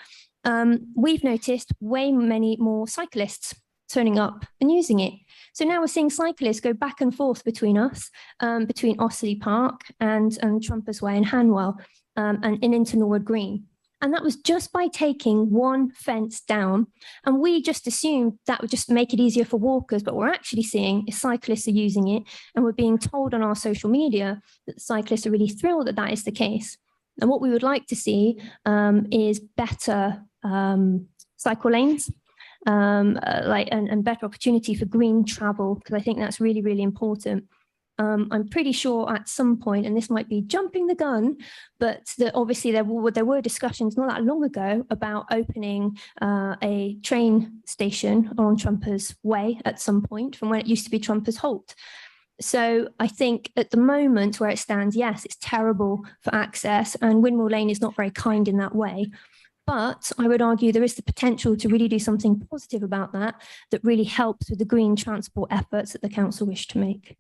We've noticed way many more cyclists turning up and using it. So now we're seeing cyclists go back and forth between us, between Osterley Park and Trumpers Way and Hanwell, and into Norwood Green. And that was just by taking one fence down. And we just assumed that would just make it easier for walkers, but what we're actually seeing is cyclists are using it, and we're being told on our social media that the cyclists are really thrilled that that is the case. And what we would like to see is better cycle lanes, and better opportunity for green travel, because I think that's really, really important. I'm pretty sure at some point, and this might be jumping the gun, but obviously there were discussions not that long ago about opening a train station on Trumpers Way at some point from when it used to be Trumpers Holt. So I think at the moment where it stands, yes, it's terrible for access, and Windmill Lane is not very kind in that way. But I would argue there is the potential to really do something positive about that really helps with the green transport efforts that the council wish to make.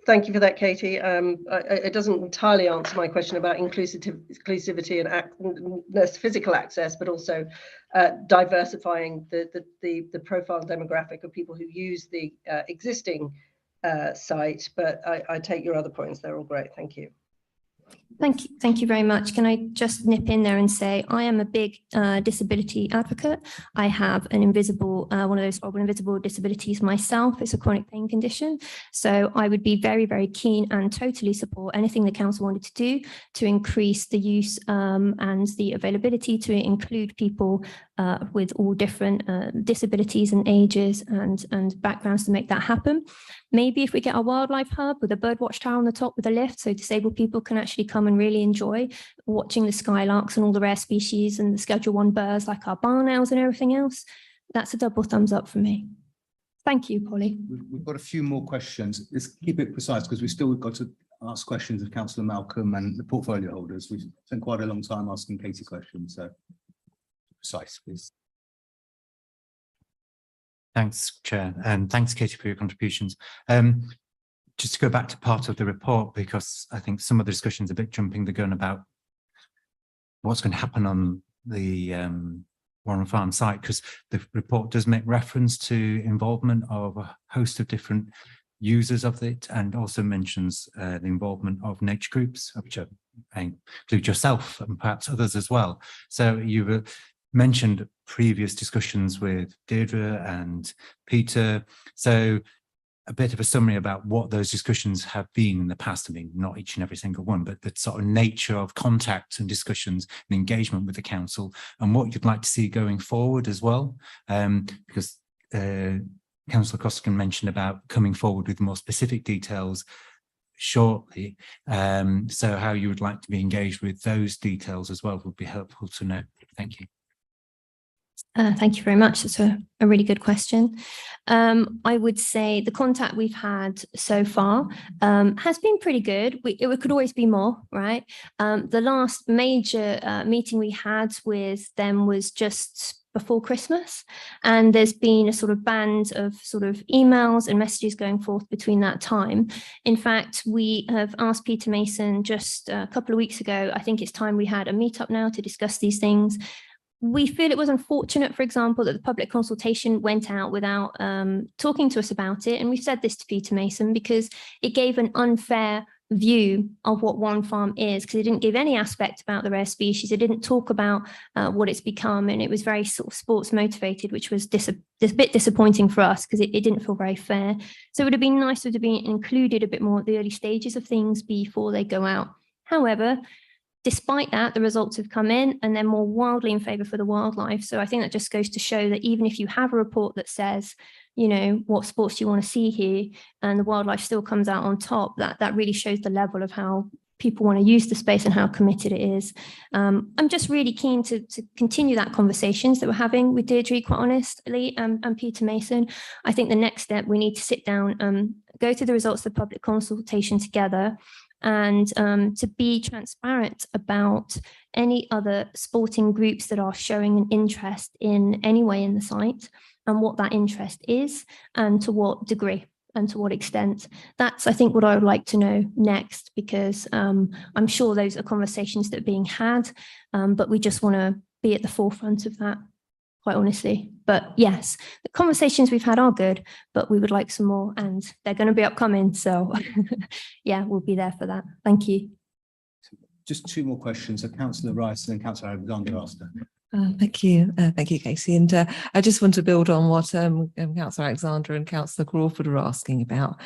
Thank you for that, Katie. It doesn't entirely answer my question about inclusivity and physical access, but also diversifying the profile demographic of people who use the existing site. But I take your other points; they're all great. Thank you. Thank you very much. Can I just nip in there and say I am a big disability advocate. I have an invisible, one of those horrible invisible disabilities myself. It's a chronic pain condition. So I would be very, very keen and totally support anything the council wanted to do to increase the use and the availability to include people with all different disabilities and ages and backgrounds to make that happen. Maybe if we get a wildlife hub with a birdwatch tower on the top with a lift, so disabled people can actually come and really enjoy watching the skylarks and all the rare species and the Schedule 1 birds like our barn owls and everything else. That's a double thumbs up for me. Thank you, Polly. We've got a few more questions. Let's keep it precise because we've still got to ask questions of Councillor Malcolm and the portfolio holders. We've spent quite a long time asking Katie questions, so precise, please. Thanks, Chair, and thanks, Katie, for your contributions. Just to go back to part of the report, because I think some of the discussion's a bit jumping the gun about what's going to happen on the Warren Farm site, because the report does make reference to involvement of a host of different users of it, and also mentions the involvement of nature groups, which include yourself and perhaps others as well. So you mentioned previous discussions with Deirdre and Peter. So a bit of a summary about what those discussions have been in the past. I mean, not each and every single one, but the sort of nature of contact and discussions and engagement with the council, and what you'd like to see going forward as well. Because Councillor Costigan mentioned about coming forward with more specific details shortly. So how you would like to be engaged with those details as well would be helpful to know. Thank you. Thank you very much. That's a really good question. I would say the contact we've had so far has been pretty good. It could always be more, right? The last major meeting we had with them was just before Christmas, and there's been a sort of band of sort of emails and messages going forth between that time. In fact, we have asked Peter Mason just a couple of weeks ago. I think it's time we had a meetup now to discuss these things. We feel it was unfortunate, for example, that the public consultation went out without talking to us about it. And we've said this to Peter Mason because it gave an unfair view of what Warren Farm is, because it didn't give any aspect about the rare species. It didn't talk about what it's become, and it was very sort of sports motivated, which was a bit disappointing for us because it didn't feel very fair. So it would have been nicer to be included a bit more at the early stages of things before they go out. However, despite that, the results have come in and they're more wildly in favour for the wildlife. So I think that just goes to show that even if you have a report that says, you know, what sports do you want to see here, and the wildlife still comes out on top, that really shows the level of how people want to use the space and how committed it is. I'm just really keen to continue that conversations that we're having with Deirdre, quite honestly, and Peter Mason. I think the next step, we need to sit down, go through the results of the public consultation together, and to be transparent about any other sporting groups that are showing an interest in any way in the site, and what that interest is, and to what degree and to what extent. That's, I think, what I would like to know next, because I'm sure those are conversations that are being had, but we just want to be at the forefront of that, quite honestly. But yes, the conversations we've had are good, but we would like some more, and they're going to be upcoming. So yeah, we'll be there for that. Thank you. Just two more questions. So Councillor Rice and then Councillor Alexander after. Thank you, Casey. And I just want to build on what Councillor Alexander and Councillor Crawford were asking about,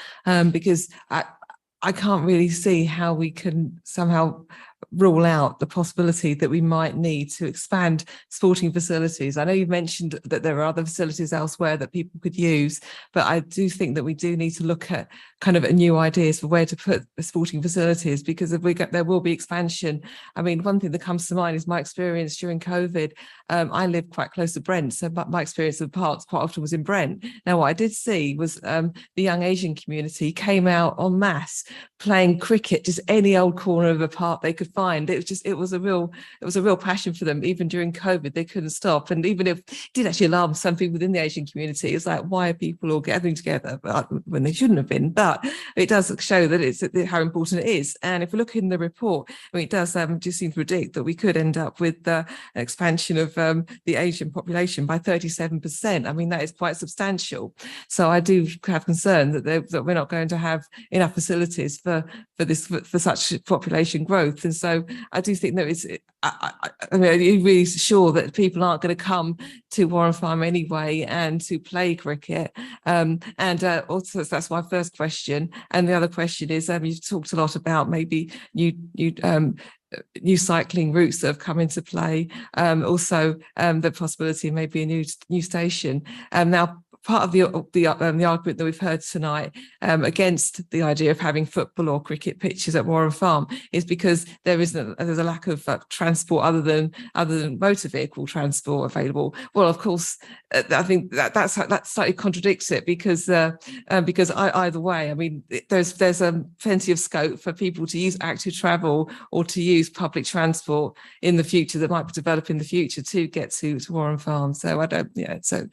because I can't really see how we can somehow rule out the possibility that we might need to expand sporting facilities. I know you've mentioned that there are other facilities elsewhere that people could use, but I do think that we do need to look at kind of new ideas for where to put the sporting facilities, because if there will be expansion. I mean, one thing that comes to mind is my experience during COVID. I live quite close to Brent, so my experience of parks quite often was in Brent. Now, what I did see was the young Asian community came out en masse playing cricket, just any old corner of a park they could find. It was a real passion for them. Even during COVID, they couldn't stop. And even if it did actually alarm some people within the Asian community, it's like, why are people all gathering together when they shouldn't have been? But it does show that it's how important it is. And if we look in the report, I mean, it does just seem to predict that we could end up with an expansion of the Asian population by 37%. I mean, that is quite substantial. So I do have concern that we're not going to have enough facilities for such population growth. And so I do think that I mean, are you really sure that people aren't going to come to Warren Farm anyway and to play cricket? And also, that's my first question. And the other question is, you've talked a lot about maybe new cycling routes that have come into play. Also, the possibility of maybe a new station. Now, part of the argument that we've heard tonight against the idea of having football or cricket pitches at Warren Farm is because there's a lack of transport other than motor vehicle transport available. Well, of course, I think that slightly contradicts it, because either way, I mean, there's plenty of scope for people to use active travel or to use public transport in the future that might develop in the future to get to Warren Farm. So I don't, so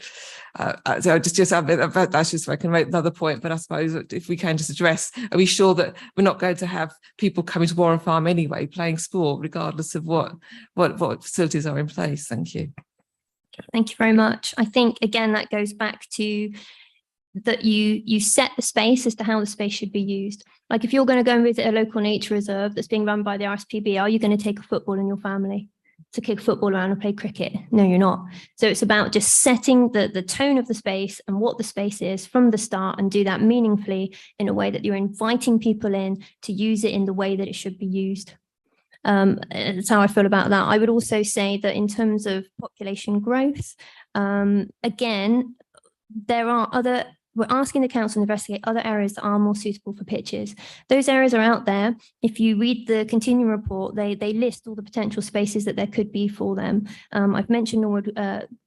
that's just, I can make another point, but I suppose if we can just address, are we sure that we're not going to have people coming to Warren Farm anyway, playing sport, regardless of what facilities are in place? Thank you. Thank you very much. I think, again, that goes back to that you set the space as to how the space should be used. Like, if you're going to go and visit a local nature reserve that's being run by the RSPB, are you going to take a football in your family to kick football around or play cricket. No, you're not. So it's about just setting the tone of the space and what the space is from the start, and do that meaningfully in a way that you're inviting people in to use it in the way that it should be used. That's how I feel about that. I would also say that in terms of population growth, again, we're asking the council to investigate other areas that are more suitable for pitches. Those areas are out there. If you read the continuing report, they list all the potential spaces that there could be for them. I've mentioned Norwood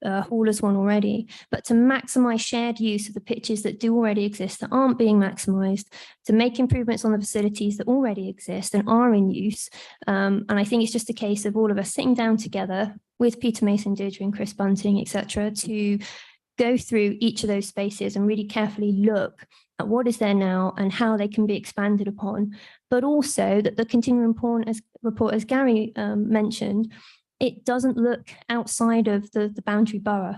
Hall as one already, but to maximise shared use of the pitches that do already exist, that aren't being maximised, to make improvements on the facilities that already exist and are in use. And I think it's just a case of all of us sitting down together with Peter Mason, Deirdre and Chris Bunting, etc., to go through each of those spaces and really carefully look at what is there now and how they can be expanded upon. But also that the continuing report, as Gary mentioned, it doesn't look outside of the boundary borough.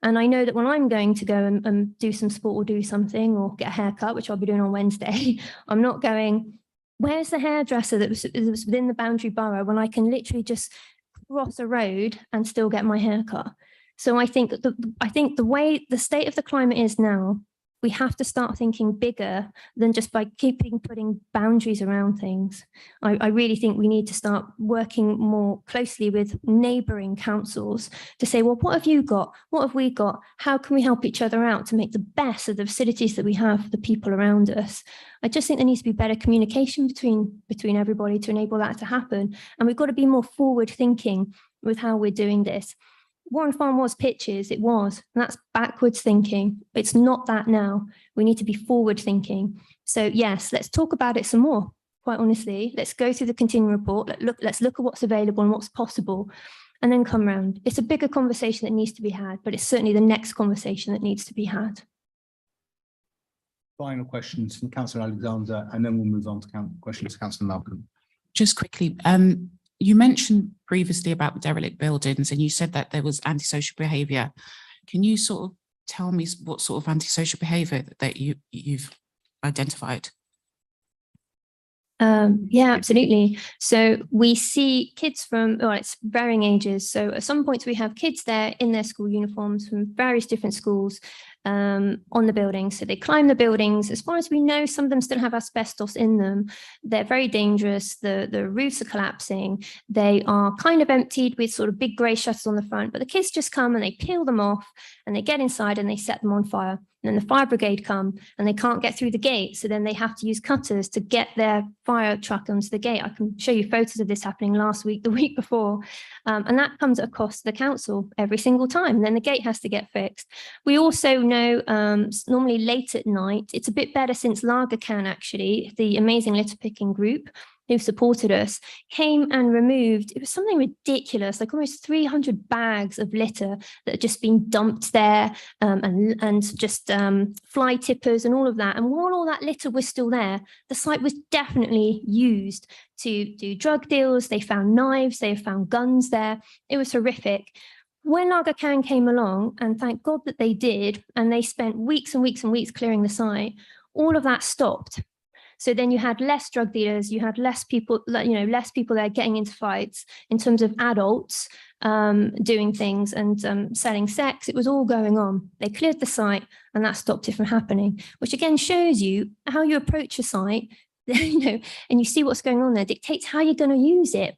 And I know that when I'm going to go and do some sport or do something or get a haircut, which I'll be doing on Wednesday, I'm not going, where's the hairdresser that was within the boundary borough, when I can literally just cross a road and still get my haircut. So I think the way the state of the climate is now, we have to start thinking bigger than just by putting boundaries around things. I really think we need to start working more closely with neighbouring councils to say, well, what have you got? What have we got? How can we help each other out to make the best of the facilities that we have for the people around us? I just think there needs to be better communication between everybody to enable that to happen. And we've got to be more forward thinking with how we're doing this. Warren Farm was pitches, it was, and that's backwards thinking. It's not that now. We need to be forward thinking. So yes, let's talk about it some more, quite honestly. Let's go through the continuing report. Let's look at what's available and what's possible, and then come round. It's a bigger conversation that needs to be had, but it's certainly the next conversation that needs to be had. Final questions from Councillor Alexander, and then we'll move on to questions to Councillor Malcolm. Just quickly, you mentioned previously about derelict buildings, and you said that there was antisocial behaviour. Can you sort of tell me what sort of antisocial behaviour that you've identified? Yeah, absolutely. So we see kids from, well, it's varying ages. So at some points we have kids there in their school uniforms from various different schools on the buildings. So they climb the buildings. As far as we know, some of them still have asbestos in them. They're very dangerous. The roofs are collapsing. They are kind of emptied with sort of big grey shutters on the front, but the kids just come and they peel them off and they get inside and they set them on fire. And then the fire brigade come and they can't get through the gate. So then they have to use cutters to get their fire truck onto the gate. I can show you photos of this happening last week, the week before. And that comes at a cost to the council every single time. And then the gate has to get fixed. We also know normally late at night, it's a bit better since Lager Can actually, the amazing litter picking group who supported us, came and removed, it was something ridiculous, like almost 300 bags of litter that had just been dumped there and just fly tippers and all of that. And while all that litter was still there, the site was definitely used to do drug deals. They found knives, they found guns there. It was horrific. When Lager Can came along, and thank God that they did, and they spent weeks and weeks and weeks clearing the site, all of that stopped. So then you had less drug dealers, you had less people, less people there getting into fights in terms of adults doing things and selling sex. It was all going on. They cleared the site and that stopped it from happening, which again shows you how you approach a site, and you see what's going on there, dictates how you're going to use it.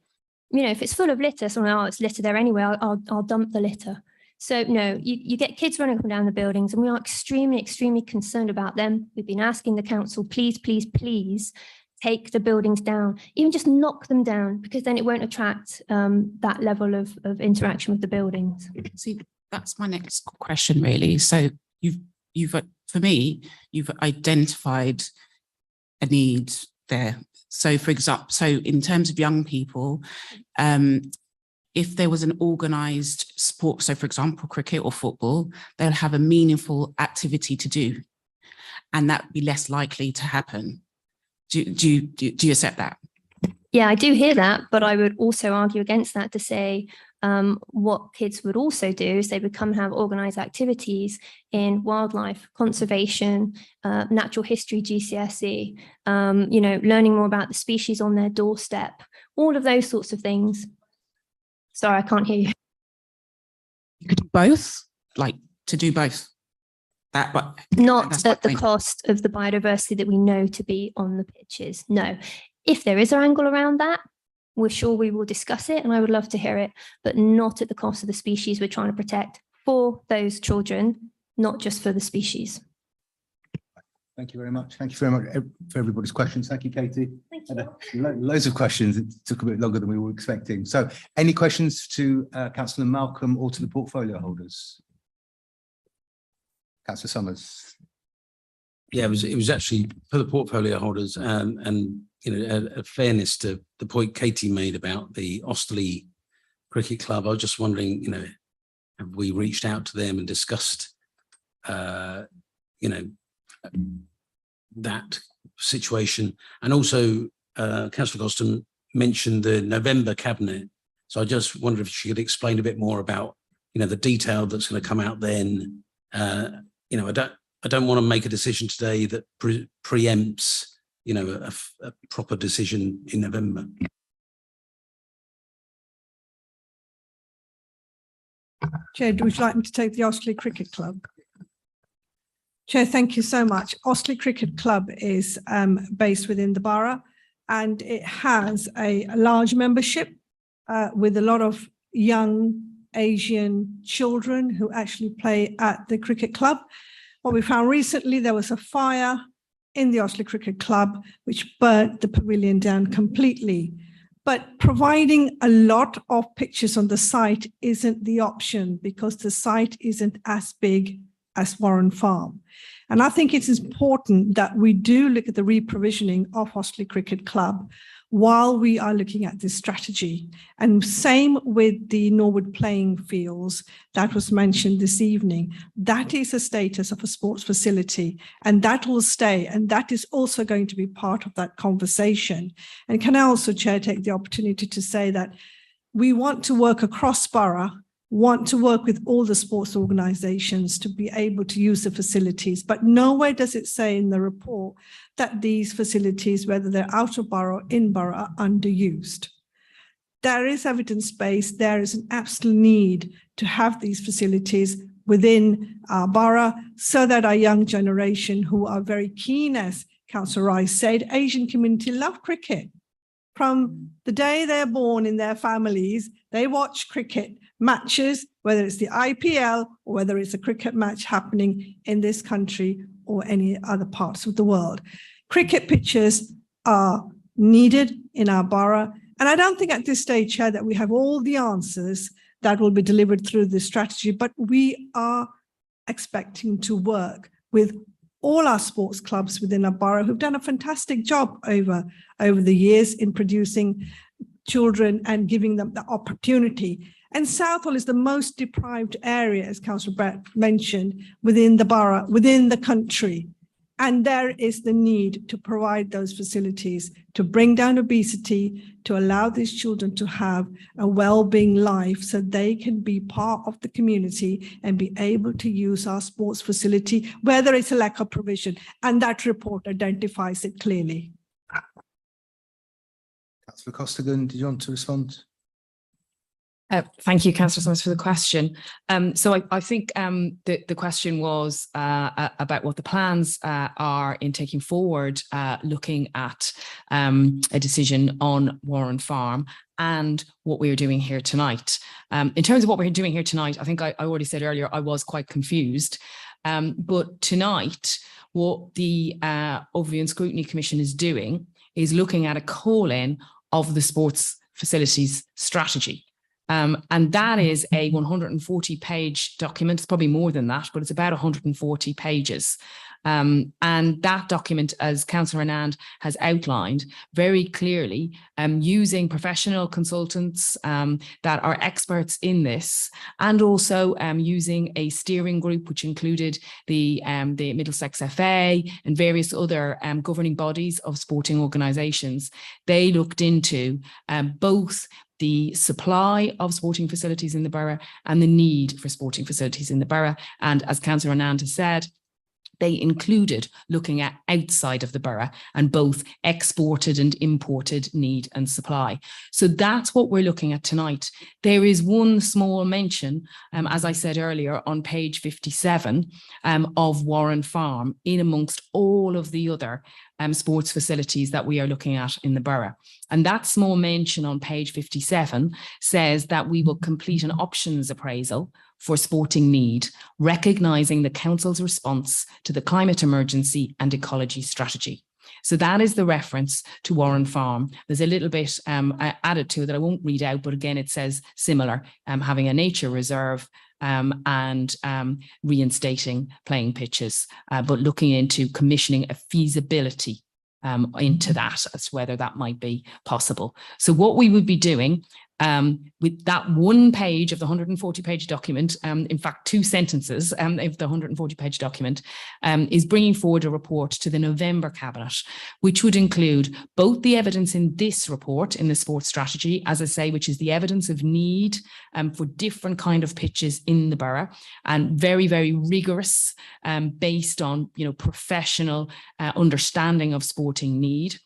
If it's full of litter, someone, oh, it's litter there anyway, I'll dump the litter. So no, you get kids running up and down the buildings, and we are extremely, extremely concerned about them. We've been asking the council, please, please, please take the buildings down, even just knock them down, because then it won't attract that level of interaction with the buildings. See, that's my next question really. So you've for me, you've identified a need there. So for example, so in terms of young people, if there was an organised sport, so for example, cricket or football, they'll have a meaningful activity to do, and that would be less likely to happen. Do you accept that? Yeah, I do hear that, but I would also argue against that to say what kids would also do is they would come and have organised activities in wildlife, conservation, natural history, GCSE, learning more about the species on their doorstep, all of those sorts of things. Sorry, I can't hear you. You could do both, like to do both. But Not that's at my the point. cost of the biodiversity that we know to be on the pitches. No. If there is an angle around that, we're sure we will discuss it and I would love to hear it, but not at the cost of the species we're trying to protect for those children, not just for the species. Thank you very much. Thank you very much for everybody's questions. Thank you, Katie. Thank you. Loads of questions. It took a bit longer than we were expecting. So any questions to Councillor Malcolm or to the portfolio holders? Councillor Summers. Yeah, it was actually for the portfolio holders and you know, a fairness to the point Katie made about the Osterley Cricket Club. I was just wondering, you know, have we reached out to them and discussed, you know, that situation? And also, Councillor Gosden mentioned the November cabinet. So I just wonder if she could explain a bit more about, you know, the detail that's going to come out then. You know, I don't want to make a decision today that preempts, you know, a proper decision in November. Chair, would you like me to take the Osterley Cricket Club? Chair, thank you so much. Osterley Cricket Club is based within the borough and it has a large membership with a lot of young Asian children who actually play at the cricket club. What we found recently, there was a fire in the Osterley Cricket Club, which burnt the pavilion down completely. But providing a lot of pictures on the site isn't the option because the site isn't as big as Warren Farm. And I think it's important that we do look at the reprovisioning of Osterley Cricket Club while we are looking at this strategy. And same with the Norwood playing fields that was mentioned this evening. That is a status of a sports facility and that will stay. And that is also going to be part of that conversation. And can I also, Chair, take the opportunity to say that we want to work across borough, want to work with all the sports organizations to be able to use the facilities, but nowhere does it say in the report that these facilities, whether they're out of borough or in borough, are underused. There is evidence-based, there is an absolute need to have these facilities within our borough so that our young generation who are very keen, as Councillor Rice said, Asian community love cricket. From the day they're born in their families, they watch cricket matches, whether it's the IPL or whether it's a cricket match happening in this country or any other parts of the world. Cricket pitches are needed in our borough. And I don't think at this stage, Chair, that we have all the answers that will be delivered through this strategy, but we are expecting to work with all our sports clubs within our borough who've done a fantastic job over the years in producing children and giving them the opportunity. And Southall is the most deprived area, as Councillor Brett mentioned, within the borough, within the country. And there is the need to provide those facilities to bring down obesity, to allow these children to have a well-being life so they can be part of the community and be able to use our sports facility, whether it's a lack of provision. And that report identifies it clearly. Councillor Costigan, did you want to respond? Thank you, Councillor Summers, for the question. So I think the question was about what the plans are in taking forward, looking at a decision on Warren Farm and what we are doing here tonight. In terms of what we're doing here tonight, I think I already said earlier, I was quite confused. But tonight, what the Overview and Scrutiny Commission is doing is looking at a call-in of the sports facilities strategy. And that is a 140-page document. It's probably more than that, but it's about 140 pages. And that document, as Councillor Anand has outlined very clearly, using professional consultants that are experts in this, and also using a steering group which included the Middlesex FA and various other governing bodies of sporting organisations. They looked into both the supply of sporting facilities in the borough and the need for sporting facilities in the borough. And as Councillor Anand has said, they included looking at outside of the borough and both exported and imported need and supply. So that's what we're looking at tonight. There is one small mention, as I said earlier, on page 57 of Warren Farm in amongst all of the other sports facilities that we are looking at in the borough. And that small mention on page 57 says that we will complete an options appraisal for sporting need, recognising the council's response to the climate emergency and ecology strategy. So that is the reference to Warren Farm. There's a little bit added to it that I won't read out, but again, it says similar, having a nature reserve and reinstating playing pitches, but looking into commissioning a feasibility into that as to whether that might be possible. So what we would be doing with that one page of the 140-page document, in fact, 2 sentences of the 140-page document, is bringing forward a report to the November Cabinet, which would include both the evidence in this report, in the sports strategy, as I say, which is the evidence of need for different kind of pitches in the borough, and very, very rigorous, based on, professional understanding of sporting need.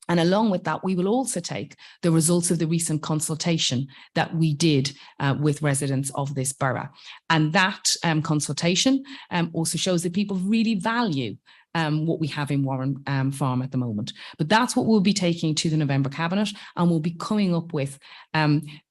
And along with that, we will also take the results of the recent consultation that we did with residents of this borough. And that consultation also shows that people really value what we have in Warren Farm at the moment. But that's what we'll be taking to the November Cabinet, and we'll be coming up with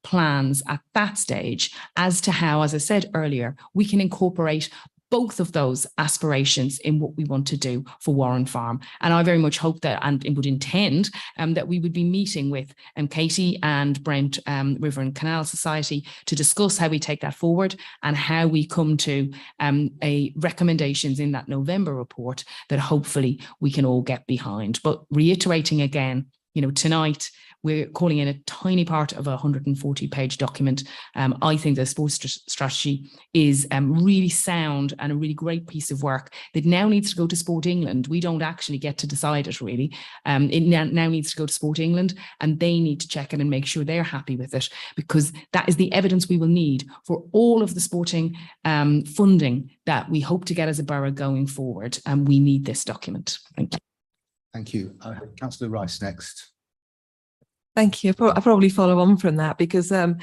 plans at that stage as to how, as I said earlier, we can incorporate both of those aspirations in what we want to do for Warren Farm. And I very much hope that, and would intend, that we would be meeting with Katie and Brent, River and Canal Society, to discuss how we take that forward and how we come to recommendations in that November report that hopefully we can all get behind. But reiterating again, tonight, we're calling in a tiny part of a 140-page document. I think the sports strategy is really sound and a really great piece of work that now needs to go to Sport England. We don't actually get to decide it, really. It now needs to go to Sport England, and they need to check it and make sure they're happy with it, because that is the evidence we will need for all of the sporting funding that we hope to get as a borough going forward. And we need this document. Thank you. Thank you. Councillor Rice next. Thank you. I'll probably follow on from that, because some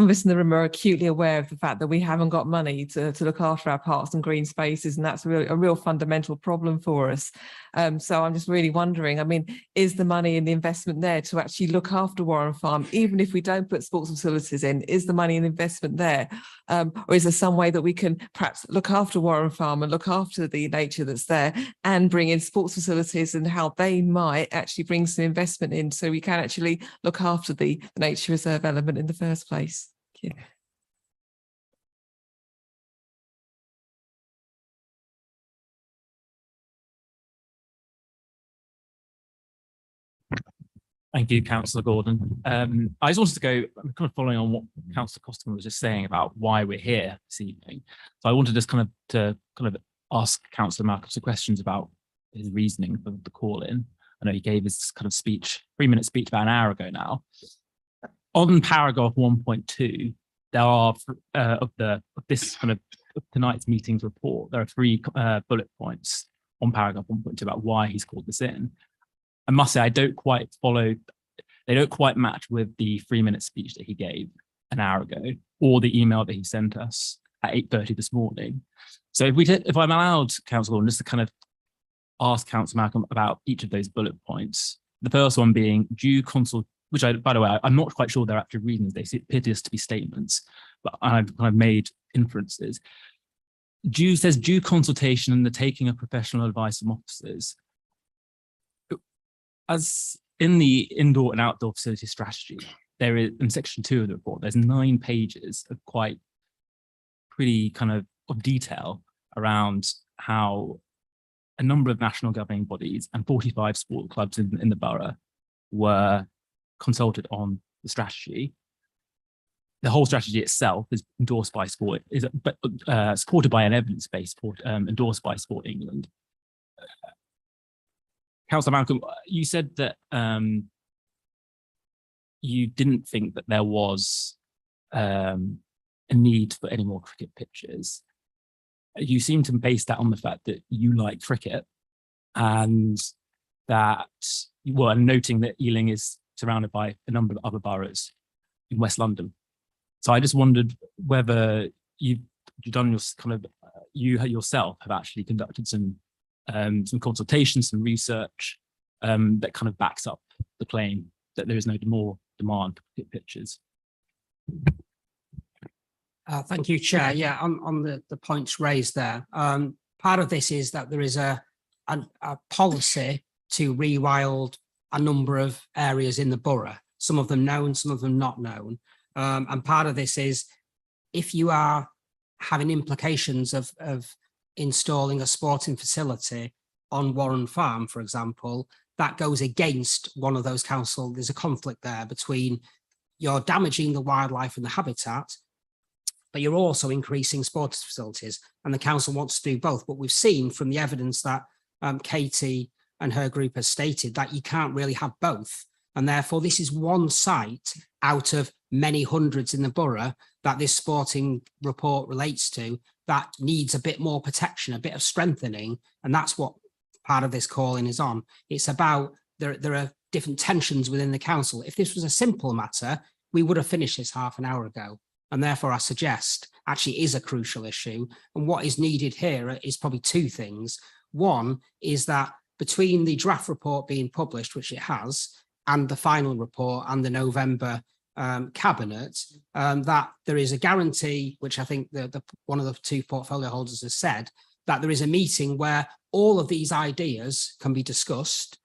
of us in the room are acutely aware of the fact that we haven't got money to look after our parks and green spaces, and that's a real fundamental problem for us. So I'm just really wondering, is the money and the investment there to actually look after Warren Farm, even if we don't put sports facilities in? Is the money and investment there? Or is there some way that we can perhaps look after Warren Farm and look after the nature that's there and bring in sports facilities and how they might actually bring some investment in, so we can actually look after the nature reserve element in the first place? Thank you. Thank you, Councillor Gordon. I just wanted to go, I'm kind of following on what Councillor Costigan was just saying about why we're here this evening. So I wanted just kind of ask Councillor Malcolm some questions about his reasoning for the call in. I know he gave his kind of speech, 3-minute speech about an hour ago now. On paragraph 1.2, there are of tonight's meetings report, there are 3 bullet points on paragraph 1.2 about why he's called this in. I must say, I don't quite follow, they don't quite match with the 3-minute speech that he gave an hour ago, or the email that he sent us at 8:30 this morning. So if I'm allowed, Councillor Gordon, just to kind of ask Councillor Malcolm about each of those bullet points. The first one being due consult, which by the way, I'm not quite sure they're actual reasons. They appear to be statements, but I've made inferences. Says due consultation and the taking of professional advice from officers. As in the indoor and outdoor facility strategy, there is, in section 2 of the report, there's 9 pages of pretty kind of detail around how a number of national governing bodies and 45 sport clubs in the borough were consulted on the strategy. The whole strategy itself is endorsed by Sport, supported by an evidence-based report endorsed by Sport England. Councillor Malcolm, you said that you didn't think that there was a need for any more cricket pitches. you seem to base that on the fact that you like cricket, and that, well, and noting that Ealing is surrounded by a number of other boroughs in West London. So I just wondered whether you've done your kind of, you yourself have actually conducted some consultations, some research that kind of backs up the claim that there is no more demand for pitches. Thank you, Chair. Yeah, on the points raised there, part of this is that there is a policy to rewild a number of areas in the borough, some of them known, some of them not known. And part of this is if you are having implications of installing a sporting facility on Warren Farm, for example, that goes against one of those council. There's a conflict there between you're damaging the wildlife and the habitat, but you're also increasing sports facilities, and the council wants to do both. But we've seen from the evidence that Katie and her group has stated that you can't really have both. And therefore, this is one site out of many hundreds in the borough that this sporting report relates to that needs a bit more protection, a bit of strengthening. And that's what part of this calling is on. It's about, there are different tensions within the council. If this was a simple matter, we would have finished this half an hour ago. And therefore, I suggest actually is a crucial issue. And what is needed here is probably two things. One is that between the draft report being published, which it has, and the final report and the November cabinet, that there is a guarantee, which I think one of the two portfolio holders has said, that there is a meeting where all of these ideas can be discussed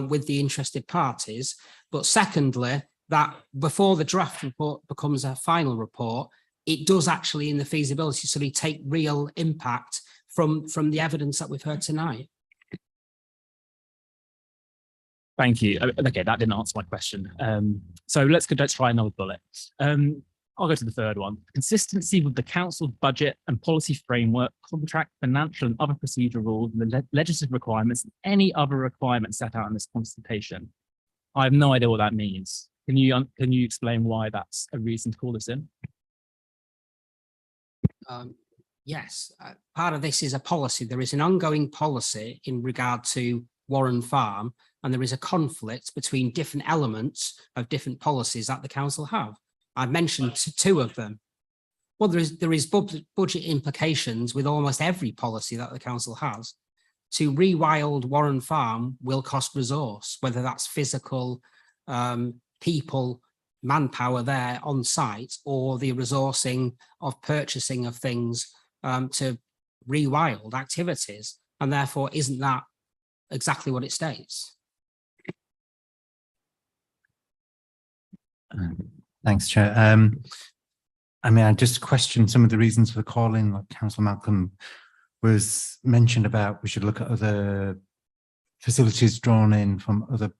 with the interested parties. But secondly, that before the draft report becomes a final report, it does actually in the feasibility study take real impact from the evidence that we've heard tonight. Thank you. Okay, that didn't answer my question. So let's try another bullet. I'll go to the third one. Consistency with the council's budget and policy framework, contract, financial and other procedural rules, and the legislative requirements, and any other requirements set out in this consultation. I have no idea what that means. Can you explain why that's a reason to call this in? Yes, part of this is a policy. There is an ongoing policy in regard to Warren Farm, and there is a conflict between different elements of different policies that the council have. I've mentioned two of them. Well, there is budget implications with almost every policy that the council has. To rewild Warren Farm will cost resource, whether that's physical, people, manpower there on site, or the resourcing of purchasing of things to rewild activities. And therefore, isn't that exactly what it states? Thanks, Chair. I mean, I just questioned some of the reasons for the call-in, like Councillor Malcolm was mentioned about we should look at other facilities drawn in from other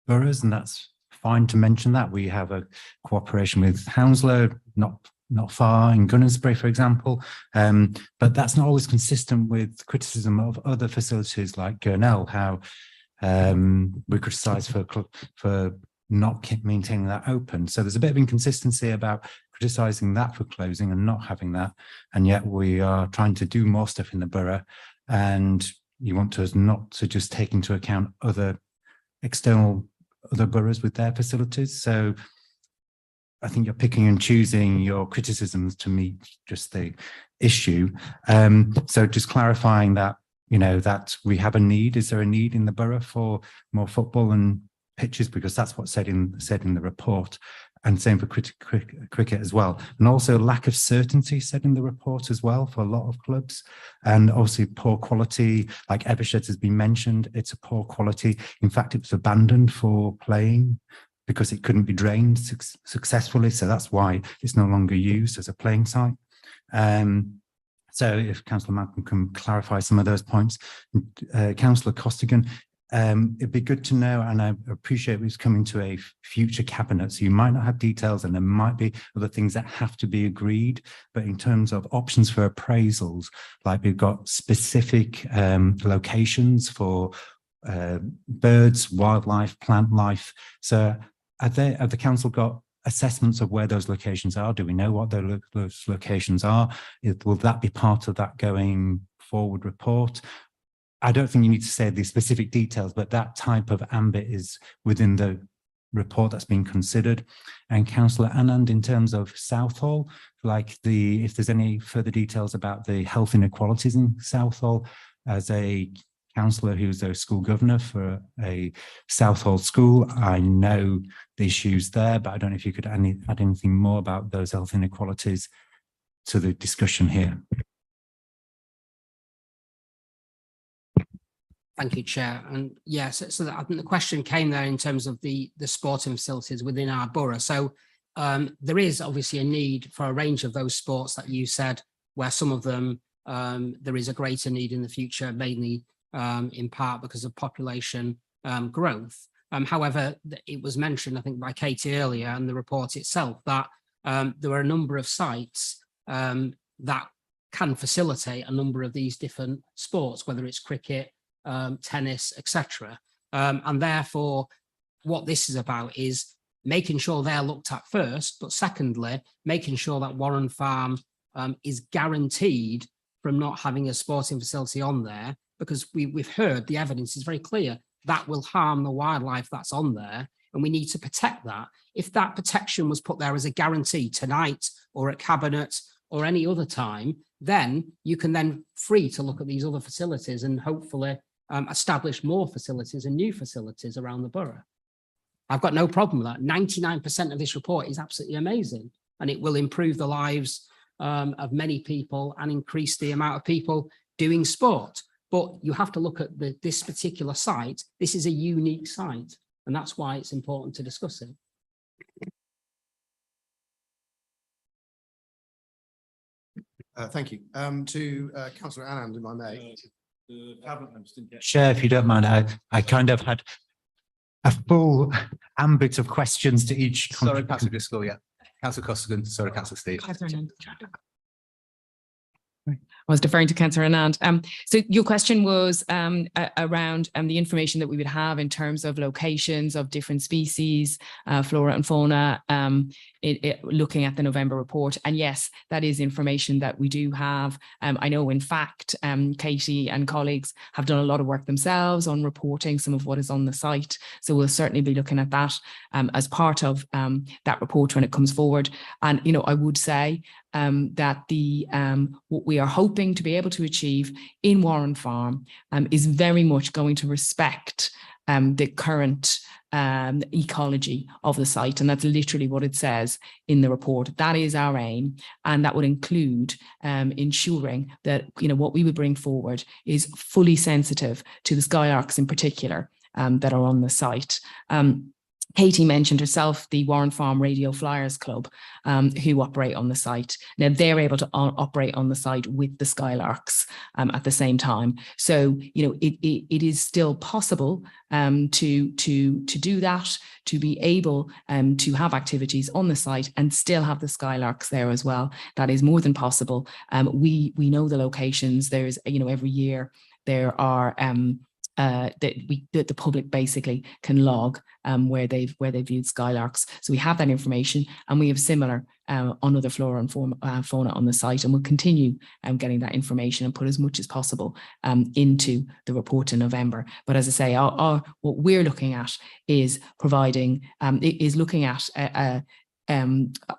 boroughs, and that's fine to mention that. We have a cooperation with Hounslow, not far in Gunnersbury, for example, but that's not always consistent with criticism of other facilities like Gurnell, how we criticise for not maintaining that open. So there's a bit of inconsistency about criticising that for closing and not having that, and yet we are trying to do more stuff in the borough, and you want us not to just take into account other boroughs with their facilities. So I think you're picking and choosing your criticisms to meet just the issue. So just clarifying that, that we have a need. Is there a need in the borough for more football and pitches? Because that's what's said in the report, and same for cricket as well. And also lack of certainty said in the report as well for a lot of clubs, and obviously poor quality, like Evershed has been mentioned. It's a poor quality. In fact, it was abandoned for playing because it couldn't be drained successfully. So that's why it's no longer used as a playing site. So if Councillor Malcolm can clarify some of those points. Councillor Costigan, it'd be good to know, and I appreciate we're coming to a future cabinet, so you might not have details and there might be other things that have to be agreed, but in terms of options for appraisals, like we've got specific locations for birds, wildlife, plant life. So have the council got assessments of where those locations are? Do we know what those locations are? Will that be part of that going forward report? I don't think you need to say the specific details, but that type of ambit is within the report that's been considered. And Councillor Anand, in terms of Southall, like if there's any further details about the health inequalities in Southall, as a councillor who's a school governor for a Southall school, I know the issues there, but I don't know if you could add anything more about those health inequalities to the discussion here. Thank you, Chair. And yes, so I think the question came there in terms of the sporting facilities within our borough. So there is obviously a need for a range of those sports that you said, where some of them there is a greater need in the future, mainly in part because of population growth. However, it was mentioned, I think, by Katie earlier and the report itself that there are a number of sites that can facilitate a number of these different sports, whether it's cricket, tennis, etc. And therefore, what this is about is making sure they're looked at first, but secondly, making sure that Warren Farm is guaranteed from not having a sporting facility on there, because we've heard the evidence is very clear that will harm the wildlife that's on there, and we need to protect that. If that protection was put there as a guarantee tonight or at Cabinet or any other time, then you can then free to look at these other facilities and hopefully establish more facilities and new facilities around the borough. I've got no problem with that. 99% of this report is absolutely amazing, and it will improve the lives of many people and increase the amount of people doing sport. But you have to look at this particular site. This is a unique site, and that's why it's important to discuss it. Thank you. To Councillor Anand, if I may. Chair, if you don't mind, I kind of had a full ambit of questions to each. Sorry, Councillor Driscoll, yeah. Councillor Costigan, sorry, Councillor Steve. I was deferring to Councillor Anand. So your question was around the information that we would have in terms of locations of different species, flora and fauna, looking at the November report. And yes, that is information that we do have. I know, in fact, Katie and colleagues have done a lot of work themselves on reporting some of what is on the site. So we'll certainly be looking at that as part of that report when it comes forward. And, you know, I would say that what we are hoping to be able to achieve in Warren Farm is very much going to respect the current ecology of the site, and that's literally what it says in the report. That is our aim, and that would include ensuring that, you know, what we would bring forward is fully sensitive to the skylarks in particular that are on the site. Katie mentioned herself the Warren Farm Radio Flyers Club, who operate on the site. Now they're able to operate on the site with the skylarks at the same time. So, you know, it is still possible to do that, to be able to have activities on the site and still have the skylarks there as well. That is more than possible. We know the locations. There's, you know, every year there are that the public basically can log where they've viewed skylarks. So we have that information, and we have similar on other flora and fauna on the site, and we'll continue getting that information and put as much as possible into the report in November. But as I say, what we're looking at is providing looking at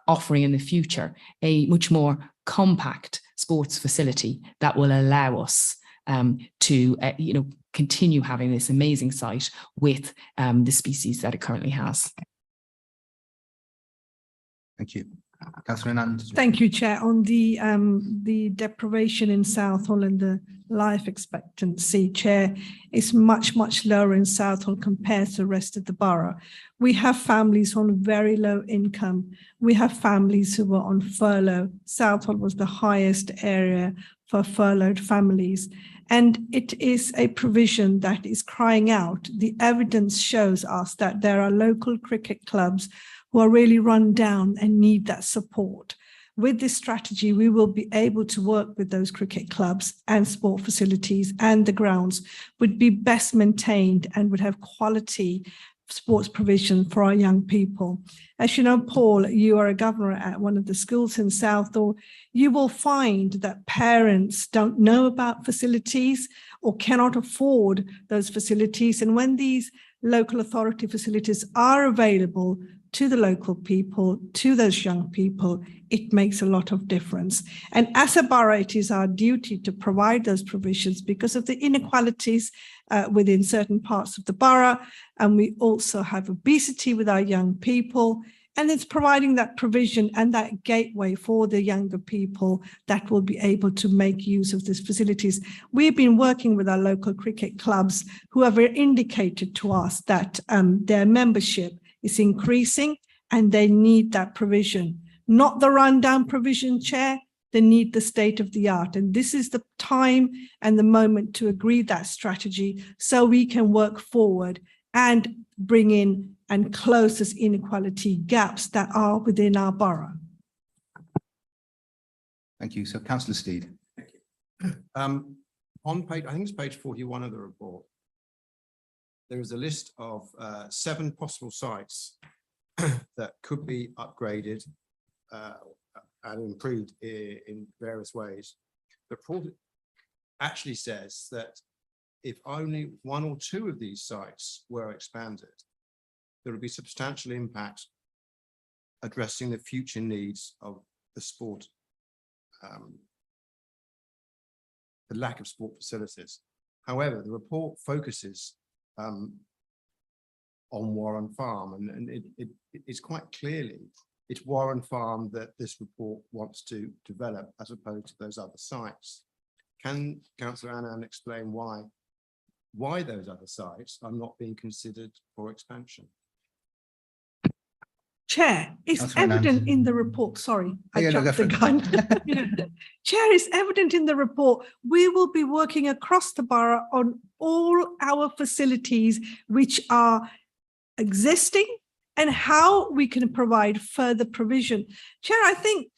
offering in the future a much more compact sports facility that will allow us to you know, continue having this amazing site with the species that it currently has. Thank you. Councillor Anand. Thank you, Chair. On the deprivation in Southall and the life expectancy, Chair, is much lower in Southall compared to the rest of the borough. We have families on very low income. We have families who were on furlough. Southall was the highest area for furloughed families. And it is a provision that is crying out. The evidence shows us that there are local cricket clubs who are really run down and need that support. With this strategy, we will be able to work with those cricket clubs and sport facilities, and the grounds would be best maintained and would have quality sports provision for our young people. As you know, Paul, you are a governor at one of the schools in Southall. You will find that parents don't know about facilities or cannot afford those facilities. And when these local authority facilities are available to the local people, to those young people, it makes a lot of difference. And as a borough, it is our duty to provide those provisions because of the inequalities within certain parts of the borough. And we also have obesity with our young people. And it's providing that provision and that gateway for the younger people that will be able to make use of these facilities. We've been working with our local cricket clubs who have indicated to us that their membership is increasing and they need that provision, not the rundown provision, Chair. They need the state of the art. And this is the time and the moment to agree that strategy so we can work forward and bring in and close those inequality gaps that are within our borough. Thank you. So Councillor Steed. On page, I think it's page 41 of the report, there is a list of 7 possible sites that could be upgraded and improved in various ways. The report actually says that if only 1 or 2 of these sites were expanded, there would be substantial impact addressing the future needs of the sport, the lack of sport facilities. However, the report focuses on Warren Farm, and it's quite clearly it's Warren Farm that this report wants to develop as opposed to those other sites. Can Councillor Annan explain why those other sites are not being considered for expansion? Chair, it's evident in the report. Sorry, I jumped the gun. Chair, it's evident in the report. We will be working across the borough on all our facilities which are existing and how we can provide further provision. Chair, I think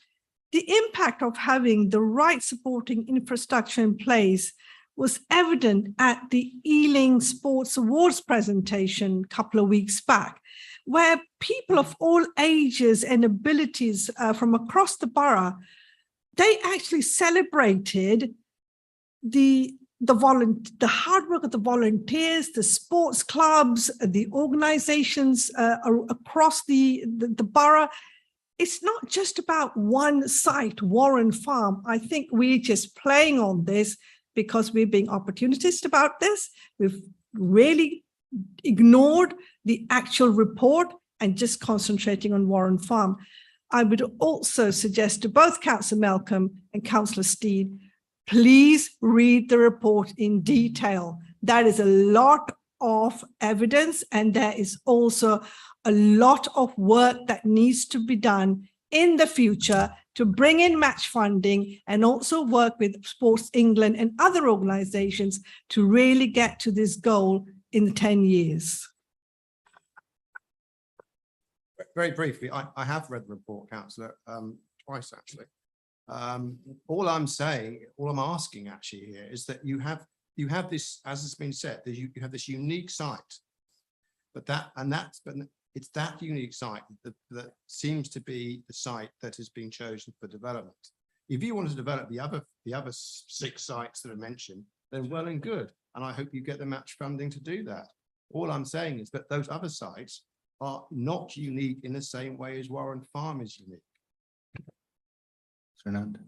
the impact of having the right supporting infrastructure in place was evident at the Ealing Sports Awards presentation a couple of weeks back, where people of all ages and abilities from across the borough, they actually celebrated the hard work of the volunteers, the sports clubs, the organizations across the borough. It's not just about one site, Warren Farm. I think we're just playing on this because we're being opportunist about this. We've really ignored the actual report and just concentrating on Warren Farm. I would also suggest to both Councillor Malcolm and Councillor Steed, please read the report in detail. That is a lot of evidence, and there is also a lot of work that needs to be done in the future to bring in match funding and also work with Sports England and other organizations to really get to this goal in the 10 years. Very briefly, I have read the report, Councillor, twice actually. All I'm asking actually here is that you have this, as has been said, that you have this unique site, but it's that unique site that seems to be the site that has been chosen for development. If you want to develop the other 6 sites that are mentioned, then well and good, and I hope you get the match funding to do that. All I'm saying is that those other sites are not unique in the same way as Warren Farm is unique. Fernand.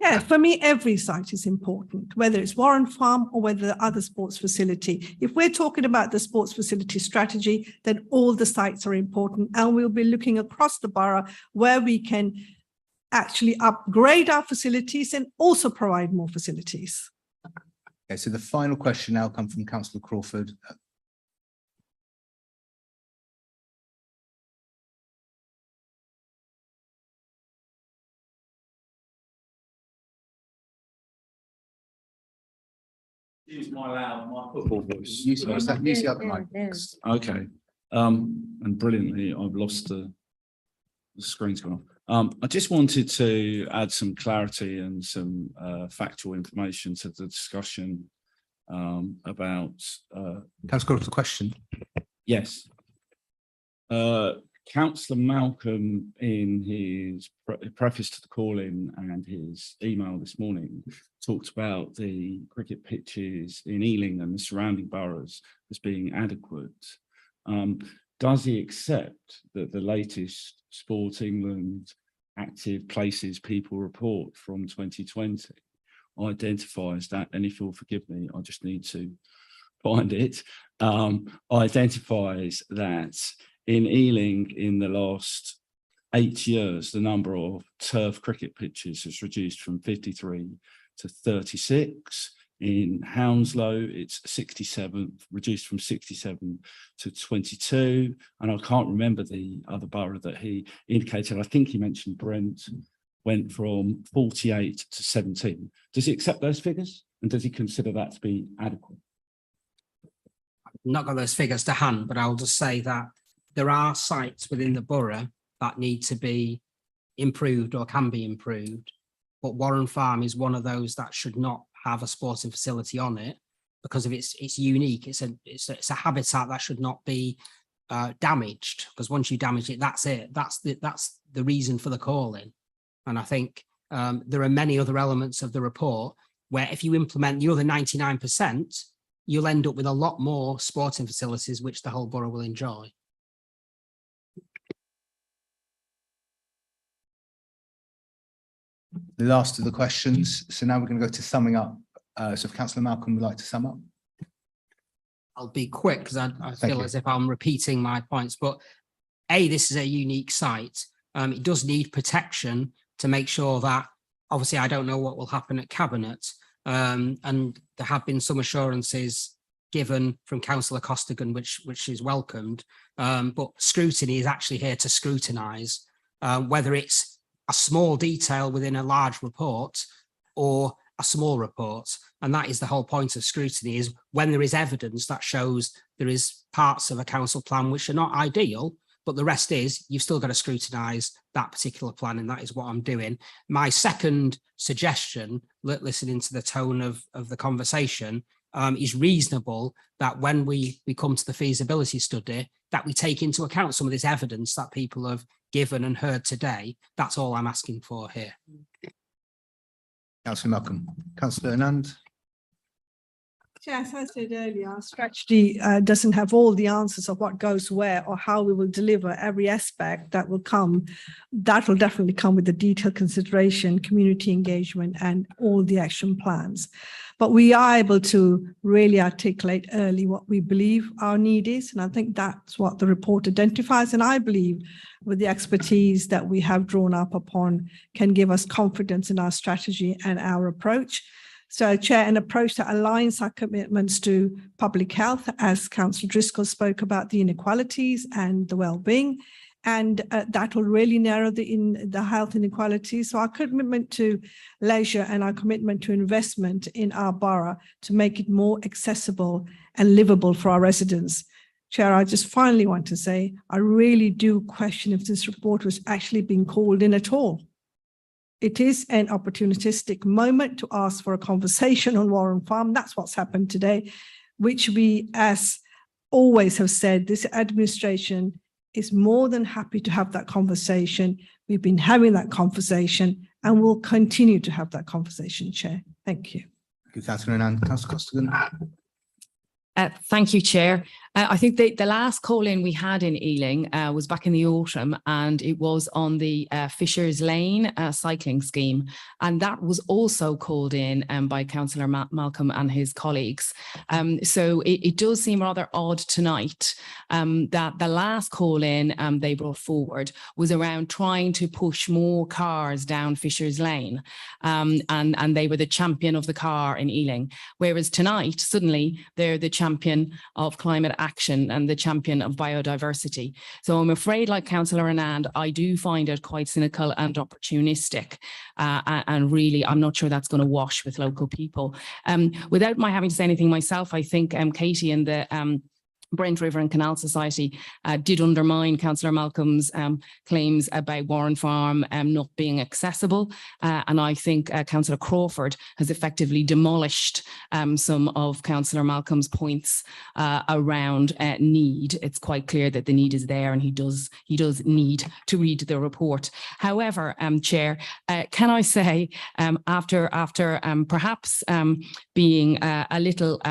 Yeah, for me, every site is important, whether it's Warren Farm or whether the other sports facility. If we're talking about the sports facility strategy, then all the sites are important, and we'll be looking across the borough where we can actually upgrade our facilities and also provide more facilities. Okay, so the final question now comes from Councillor Crawford. Use my football voice. Use the other mic. Okay. And brilliantly, I've lost the screen's gone off. I just wanted to add some clarity and some factual information to the discussion about Councillor, the question. yes. Councillor Malcolm, in his preface to the call-in and his email this morning, talked about the cricket pitches in Ealing and the surrounding boroughs as being adequate. Does he accept that the latest Sport England active places people report from 2020 identifies that, and if you'll forgive me, I just need to find it, identifies that in Ealing in the last 8 years, the number of turf cricket pitches has reduced from 53 to 36. In Hounslow, it's 67, reduced from 67 to 22. And I can't remember the other borough that he indicated. I think he mentioned Brent went from 48 to 17. Does he accept those figures? And does he consider that to be adequate? I've not got those figures to hand, but I'll just say that there are sites within the borough that need to be improved or can be improved. But Warren Farm is one of those that should not have a sporting facility on it because of it's unique. It's a habitat that should not be damaged, because once you damage it, that's it. That's the reason for the calling. And I think there are many other elements of the report where if you implement the other 99%, you'll end up with a lot more sporting facilities, which the whole borough will enjoy. The last of the questions. So now we're going to go to summing up. So if Councillor Malcolm would like to sum up. I'll be quick because I feel as if I'm repeating my points, but this is a unique site. It does need protection to make sure that, obviously I don't know what will happen at Cabinet, and there have been some assurances given from Councillor Costigan, which is welcomed, but Scrutiny is actually here to scrutinise whether it's a small detail within a large report or a small report. And that is the whole point of scrutiny, is when there is evidence that shows there is parts of a council plan which are not ideal, but the rest is, you've still got to scrutinise that particular plan, and that is what I'm doing. My second suggestion, listening to the tone of the conversation, is reasonable that when we come to the feasibility study, that we take into account some of this evidence that people have given and heard today. That's all I'm asking for here. Councillor Malcolm. Councillor Anand. Chair, as I said earlier, our strategy doesn't have all the answers of what goes where or how we will deliver every aspect that will come. That will definitely come with the detailed consideration, community engagement, and all the action plans. But we are able to really articulate early what we believe our need is. And I think that's what the report identifies. And I believe with the expertise that we have drawn up upon can give us confidence in our strategy and our approach. So, Chair, an approach that aligns our commitments to public health, as Councillor Driscoll spoke about the inequalities and the well-being, and that will really narrow the health inequalities. So our commitment to leisure and our commitment to investment in our borough to make it more accessible and livable for our residents. Chair, I just finally want to say, I really do question if this report was actually being called in at all. It is an opportunistic moment to ask for a conversation on Warren Farm. That's what's happened today, which we, as always have said, this administration is more than happy to have that conversation. We've been having that conversation and we'll continue to have that conversation, Chair. Thank you. Thank you, Councillor Anand. Councillor Costigan. Thank you, Chair. I think the last call-in we had in Ealing was back in the autumn, and it was on the Fisher's Lane cycling scheme. And that was also called in by Councillor Malcolm and his colleagues. So it does seem rather odd tonight that the last call-in they brought forward was around trying to push more cars down Fisher's Lane. And they were the champion of the car in Ealing. Whereas tonight, suddenly, they're the champion of climate action and the champion of biodiversity. So I'm afraid, like Councillor Anand, I do find it quite cynical and opportunistic. And really, I'm not sure that's going to wash with local people. Without my having to say anything myself, I think Katie and the Brent River and Canal Society did undermine Councillor Malcolm's claims about Warren Farm not being accessible. And I think Councillor Crawford has effectively demolished some of Councillor Malcolm's points around need. It's quite clear that the need is there, and he does need to read the report. However, Chair, can I say after perhaps being a little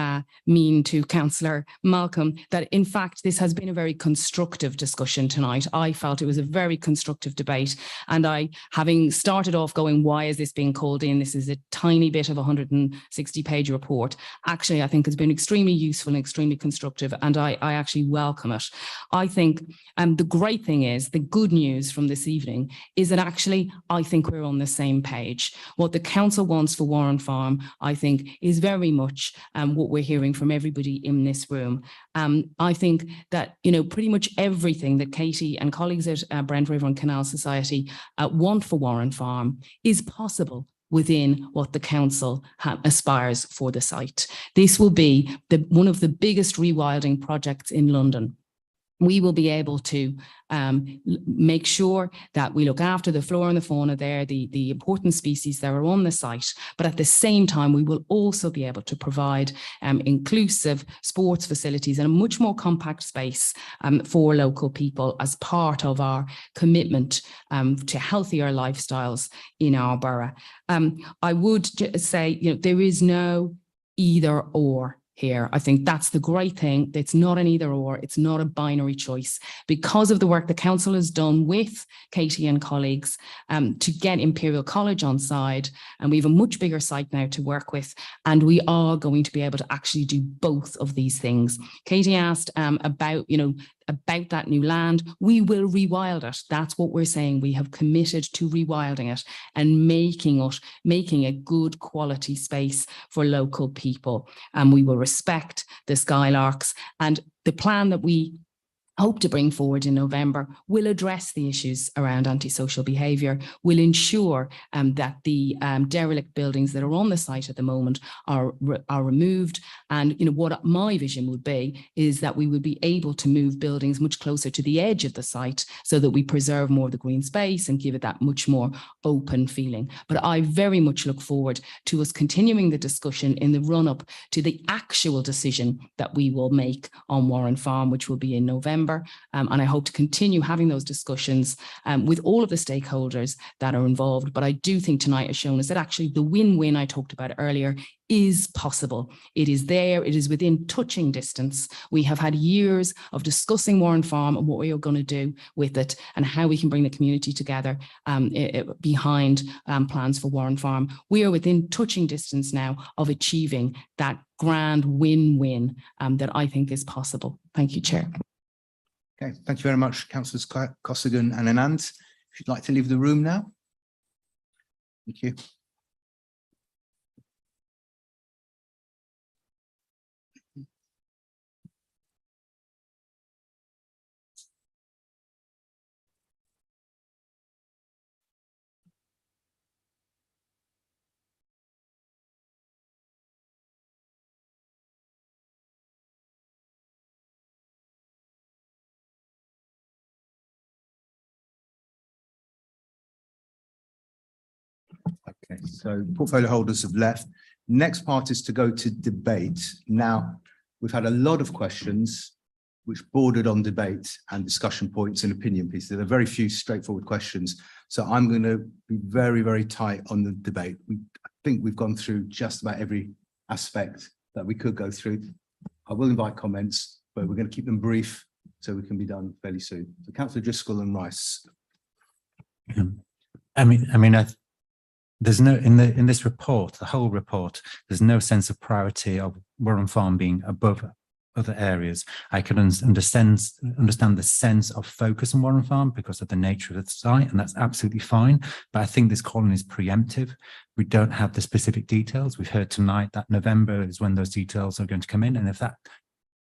mean to Councillor Malcolm, that in fact this has been a very constructive discussion tonight. I felt it was a very constructive debate, and having started off going, why is this being called in? This is a tiny bit of a 160-page report. Actually, I think it's been extremely useful and extremely constructive, and I actually welcome it. I think the great thing is, the good news from this evening is that actually I think we're on the same page. What the council wants for Warren Farm, I think, is very much what we're hearing from everybody in this room. I think that, pretty much everything that Katie and colleagues at Brent River and Canal Society want for Warren Farm is possible within what the council aspires for the site. This will be one of the biggest rewilding projects in London. We will be able to make sure that we look after the flora and the fauna there, the important species that are on the site, but at the same time, we will also be able to provide inclusive sports facilities and a much more compact space for local people as part of our commitment to healthier lifestyles in our borough. I would say, there is no either or here. I think that's the great thing. It's not an either or, it's not a binary choice. Because of the work the council has done with Katie and colleagues to get Imperial College on side, and we have a much bigger site now to work with, and we are going to be able to actually do both of these things. Katie asked about that new land. We will rewild it. That's what we're saying. We have committed to rewilding it and making a good quality space for local people. And we will respect the skylarks, and the plan that we hope to bring forward in November will address the issues around antisocial behaviour, will ensure that the derelict buildings that are on the site at the moment are removed. And what my vision would be is that we would be able to move buildings much closer to the edge of the site so that we preserve more of the green space and give it that much more open feeling. But I very much look forward to us continuing the discussion in the run-up to the actual decision that we will make on Warren Farm, which will be in November. And I hope to continue having those discussions with all of the stakeholders that are involved. But I do think tonight has shown us that actually the win-win I talked about earlier is possible. It is there. It is within touching distance. We have had years of discussing Warren Farm and what we are going to do with it and how we can bring the community together behind plans for Warren Farm. We are within touching distance now of achieving that grand win-win that I think is possible. Thank you, Chair. Okay, thank you very much, Councillors Costigan and Anand. If you'd like to leave the room now. Thank you. Okay, so portfolio holders have left. Next part is to go to debate. Now, we've had a lot of questions which bordered on debate and discussion points and opinion pieces. There are very few straightforward questions. So I'm going to be very, very tight on the debate. I think we've gone through just about every aspect that we could go through. I will invite comments, but we're going to keep them brief so we can be done fairly soon. So Councillor Driscoll and Rice. There's no in this report, the whole report, there's no sense of priority of Warren Farm being above other areas. I can understand the sense of focus on Warren Farm because of the nature of the site, and that's absolutely fine. But I think this calling is preemptive. We don't have the specific details. We've heard tonight that November is when those details are going to come in, and if that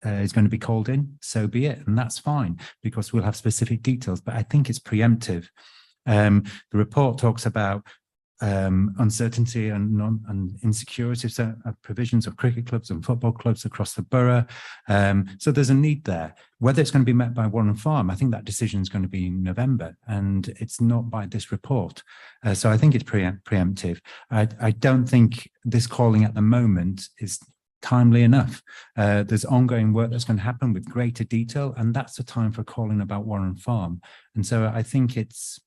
is going to be called in, so be it, and that's fine because we'll have specific details. But I think it's preemptive. The report talks about uncertainty and insecurity of provisions of cricket clubs and football clubs across the borough. So there's a need there. Whether it's going to be met by Warren Farm, I think that decision is going to be in November, and it's not by this report. So I think it's preemptive. I don't think this calling at the moment is timely enough. There's ongoing work that's going to happen with greater detail, and that's the time for calling about Warren Farm. And so I think it's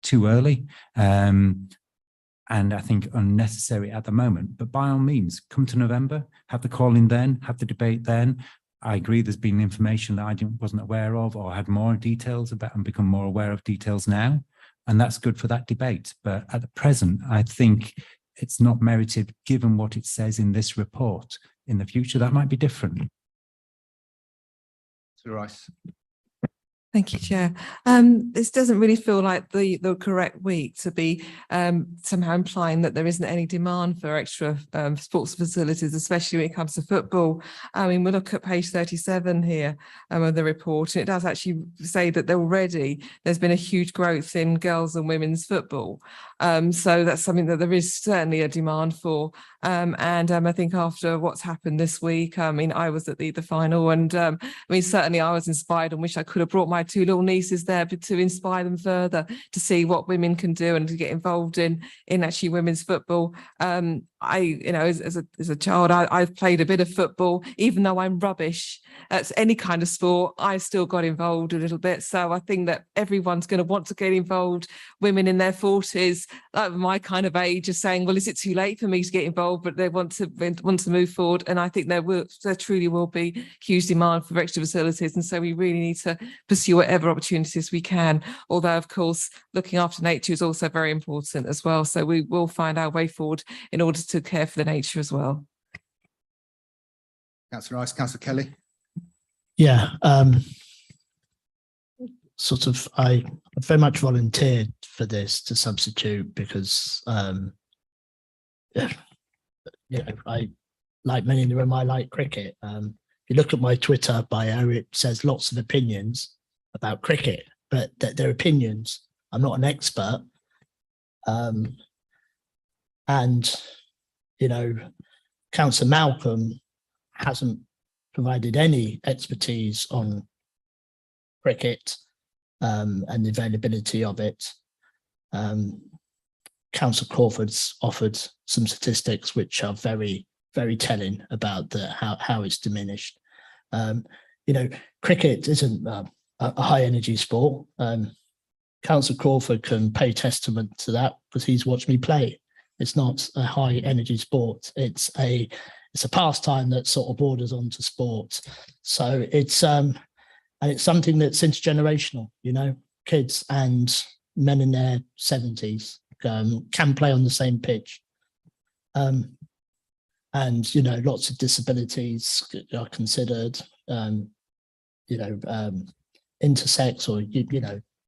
too early. And I think unnecessary at the moment. But by all means, come to November, have the call in then, have the debate then. I agree there's been information that I wasn't aware of or had more details about and become more aware of details now. And that's good for that debate. But at the present, I think it's not merited given what it says in this report. In the future, that might be different. Sir Rice. Thank you, Chair. This doesn't really feel like the correct week to be somehow implying that there isn't any demand for extra sports facilities, especially when it comes to football. I mean, we look at page 37 here of the report, and it does actually say that there's been a huge growth in girls and women's football. So that's something that there is certainly a demand for. And I think after what's happened this week, I mean, I was at the final, and I mean, certainly I was inspired and wish I could have brought my two little nieces there, but to inspire them further to see what women can do and to get involved in actually women's football. As a child, I've played a bit of football, even though I'm rubbish at any kind of sport. I still got involved a little bit. So I think that everyone's going to want to get involved. Women in their 40s, like my kind of age, are saying, well, is it too late for me to get involved? But they want to move forward. And I think there truly will be huge demand for extra facilities. And so we really need to pursue whatever opportunities we can. Although, of course, looking after nature is also very important as well. So we will find our way forward in order to care for the nature as well. Councillor Rice, Councillor Kelly. Yeah, sort of, I very much volunteered for this to substitute because, I, like many in the room, I like cricket. If you look at my Twitter bio, it says lots of opinions about cricket, but they're opinions. I'm not an expert. And, Councillor Malcolm hasn't provided any expertise on cricket and the availability of it. Councillor Crawford's offered some statistics which are very, very telling about how it's diminished. Cricket isn't a high energy sport. Councillor Crawford can pay testament to that because he's watched me play. It's not a high energy sport. It's a pastime that sort of borders onto sport. So it's something that's intergenerational. Kids and men in their 70s can play on the same pitch. And lots of disabilities are considered. Intersex or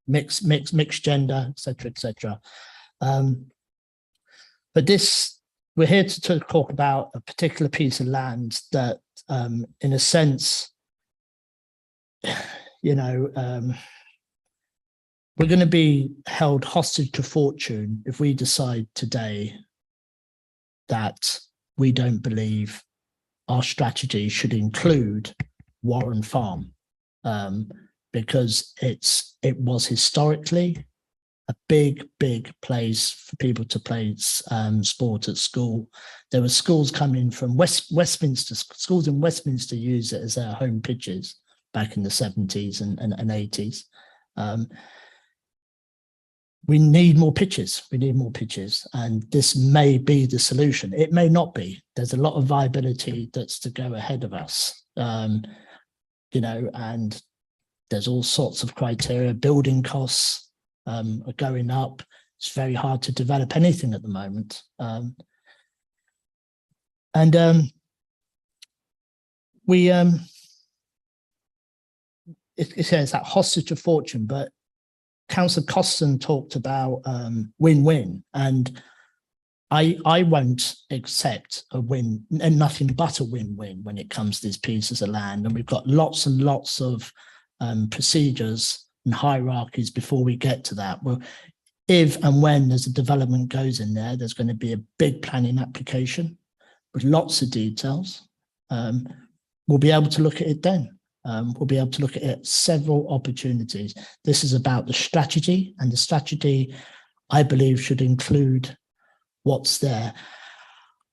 mixed gender, etc. But we're here to talk about a particular piece of land that, in a sense, we're going to be held hostage to fortune if we decide today that we don't believe our strategy should include Warren Farm, because it was historically a big place for people to play sport at school. There were schools coming from Westminster, schools in Westminster used it as their home pitches back in the 70s and 80s. We need more pitches. And this may be the solution. It may not be. There's a lot of viability that's to go ahead of us. And there's all sorts of criteria. Building costs are going up. It's very hard to develop anything at the moment. It says that hostage to fortune, but Councillor Coston talked about win-win, and I won't accept a win and nothing but a win-win when it comes to these pieces of land. And we've got lots and lots of procedures and hierarchies before we get to that. Well, if and when there's a development goes in there, there's going to be a big planning application with lots of details. We'll be able to look at it then. We'll be able to look at several opportunities. This is about the strategy, and the strategy, I believe, should include what's there.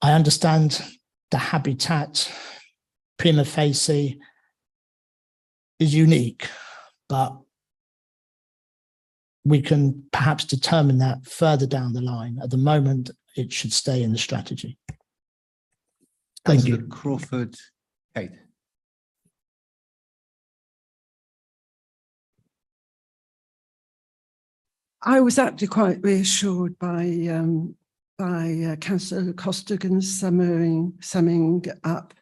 I understand the habitat prima facie is unique, but we can perhaps determine that further down the line. At the moment, it should stay in the strategy. Thank you. Crawford, Kate. I was actually quite reassured by Councillor Costigan's summing up,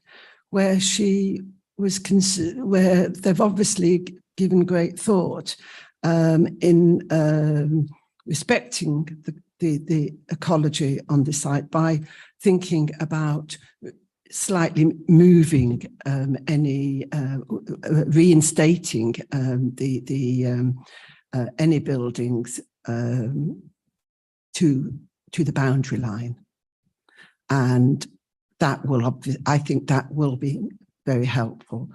where she was where they've obviously given great thought in respecting the ecology on the site by thinking about slightly moving reinstating any buildings to the boundary line, and that will I think that will be very helpful.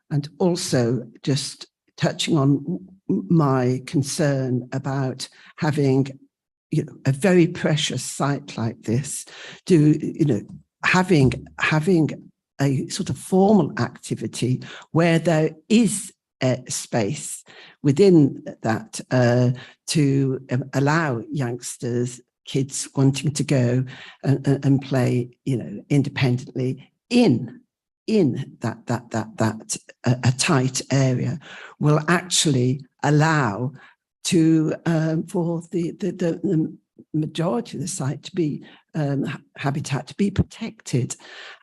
And also just touching on my concern about having a very precious site like this, having a sort of formal activity where there is a space within that to allow youngsters, kids wanting to go and play, independently in that a tight area will actually allow to for the majority of the site to be habitat to be protected.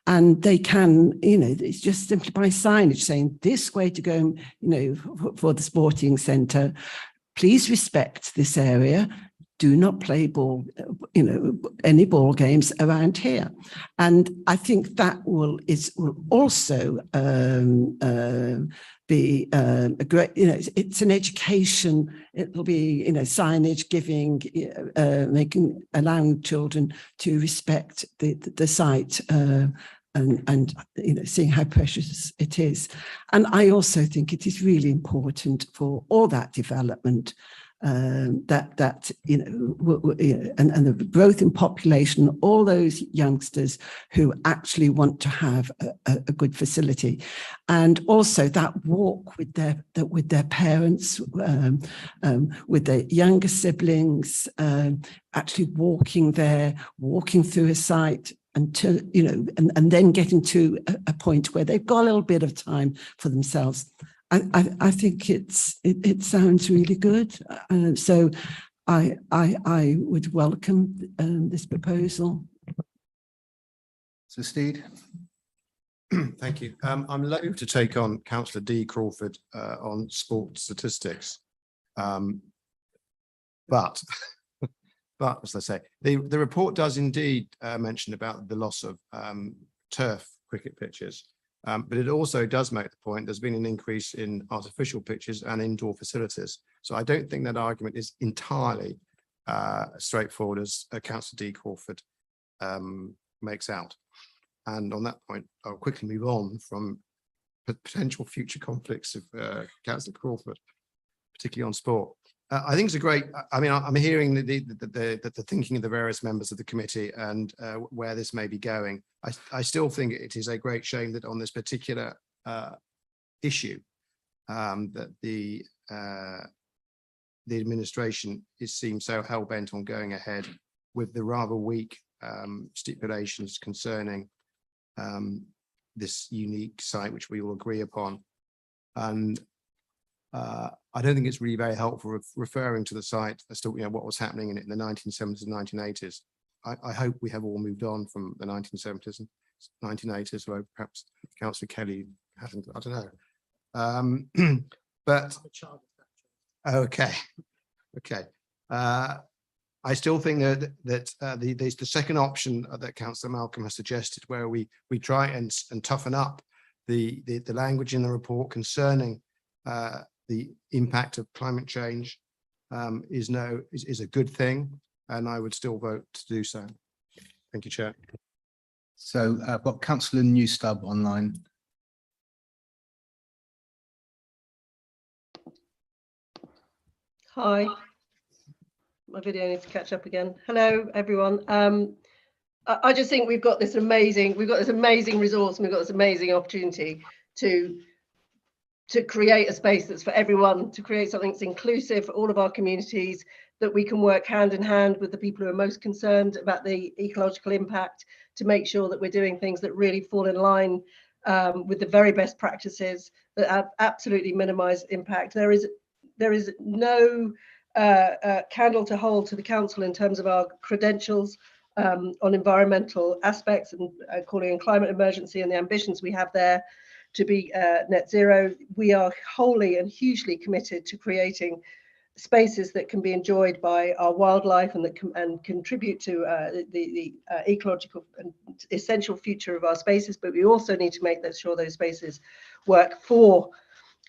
And they can, it's just simply by signage saying this way to go, for the sporting centre, please respect this area. Do not play ball, any ball games around here. And I think that will also be a great, it's an education. It'll be, signage giving, allowing children to respect the site and seeing how precious it is. And I also think it is really important for all that development and the growth in population, all those youngsters who actually want to have a good facility, and also that walk with their parents, with their younger siblings, actually walking there, walking through a site until and then getting to a point where they've got a little bit of time for themselves. I think it sounds really good. So I would welcome this proposal. So Steed. Thank you. I'm loath to take on Councillor D. Crawford on sports statistics. But as I say, the report does indeed mention about the loss of turf cricket pitches. But it also does make the point there's been an increase in artificial pitches and indoor facilities. So I don't think that argument is entirely straightforward as Councillor D. Crawford makes out. And on that point, I'll quickly move on from potential future conflicts of Councillor Crawford, particularly on sport. I think it's a great, I'm hearing the thinking of the various members of the committee and where this may be going. I still think it is a great shame that on this particular issue that the administration seems so hell-bent on going ahead with the rather weak stipulations concerning this unique site, which we all agree upon. And I don't think it's really very helpful referring to the site as to what was happening in it in the 1970s and 1980s. I hope we have all moved on from the 1970s and 1980s, though perhaps Councillor Kelly hasn't. I don't know. But okay. I still think that the second option that Councillor Malcolm has suggested, where we try and toughen up the language in the report concerning the impact of climate change is a good thing, and I would still vote to do so. Thank you, Chair. So I've got Councillor Newstub online. Hi. My video needs to catch up again. Hello, everyone. I just think we've got this amazing resource, and we've got this amazing opportunity to create a space that's for everyone, to create something that's inclusive for all of our communities, that we can work hand in hand with the people who are most concerned about the ecological impact, to make sure that we're doing things that really fall in line with the very best practices that absolutely minimize impact. There is no candle to hold to the council in terms of our credentials on environmental aspects and calling in climate emergency and the ambitions we have there to be net zero. We are wholly and hugely committed to creating spaces that can be enjoyed by our wildlife and that can contribute to the ecological and essential future of our spaces. But we also need to make sure those spaces work for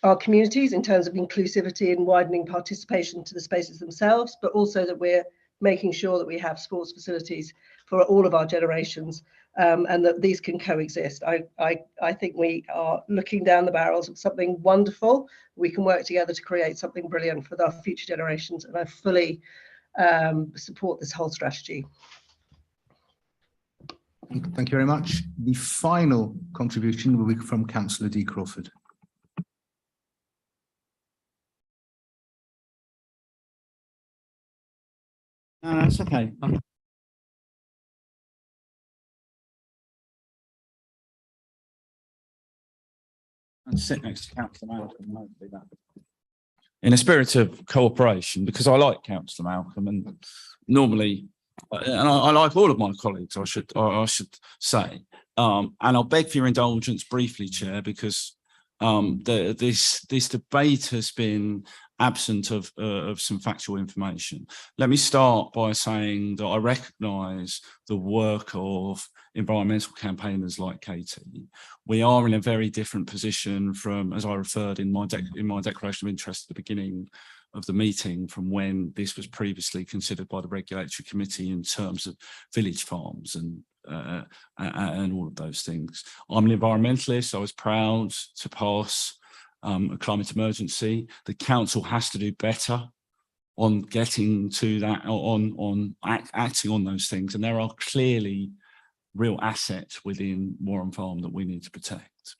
our communities in terms of inclusivity and widening participation to the spaces themselves, but also that we're making sure that we have sports facilities for all of our generations, and that these can coexist. I think we are looking down the barrels of something wonderful. We can work together to create something brilliant for our future generations, and I fully support this whole strategy. Thank you very much. The final contribution will be from Councillor D. Crawford. No, that's okay. And sit next to Councillor Malcolm. In a spirit of cooperation, because I like Councillor Malcolm, and normally, and I like all of my colleagues, I should say, and I'll beg for your indulgence briefly, Chair, because this debate has been absent of some factual information. Let me start by saying that I recognise the work of environmental campaigners like Katie. We are in a very different position from, as I referred in my declaration of interest at the beginning of the meeting, from when this was previously considered by the Regulatory Committee in terms of village farms and all of those things. I'm an environmentalist. I was proud to pass a climate emergency. The council has to do better on getting to that, on acting on those things, and there are clearly real assets within Warren Farm that we need to protect.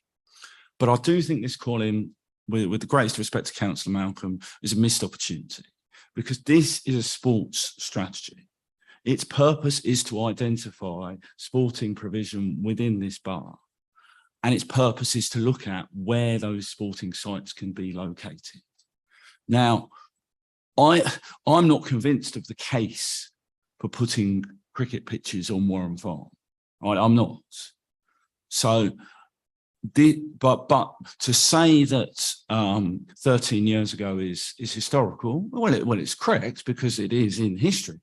But I do think this calling, with the greatest respect to Councillor Malcolm, is a missed opportunity, because this is a sports strategy. Its purpose is to identify sporting provision within this borough, and its purpose is to look at where those sporting sites can be located. Now, I'm not convinced of the case for putting cricket pitches on Warren Farm. Right, I'm not. So, but to say that 13 years ago is historical, well, it's correct because it is in history.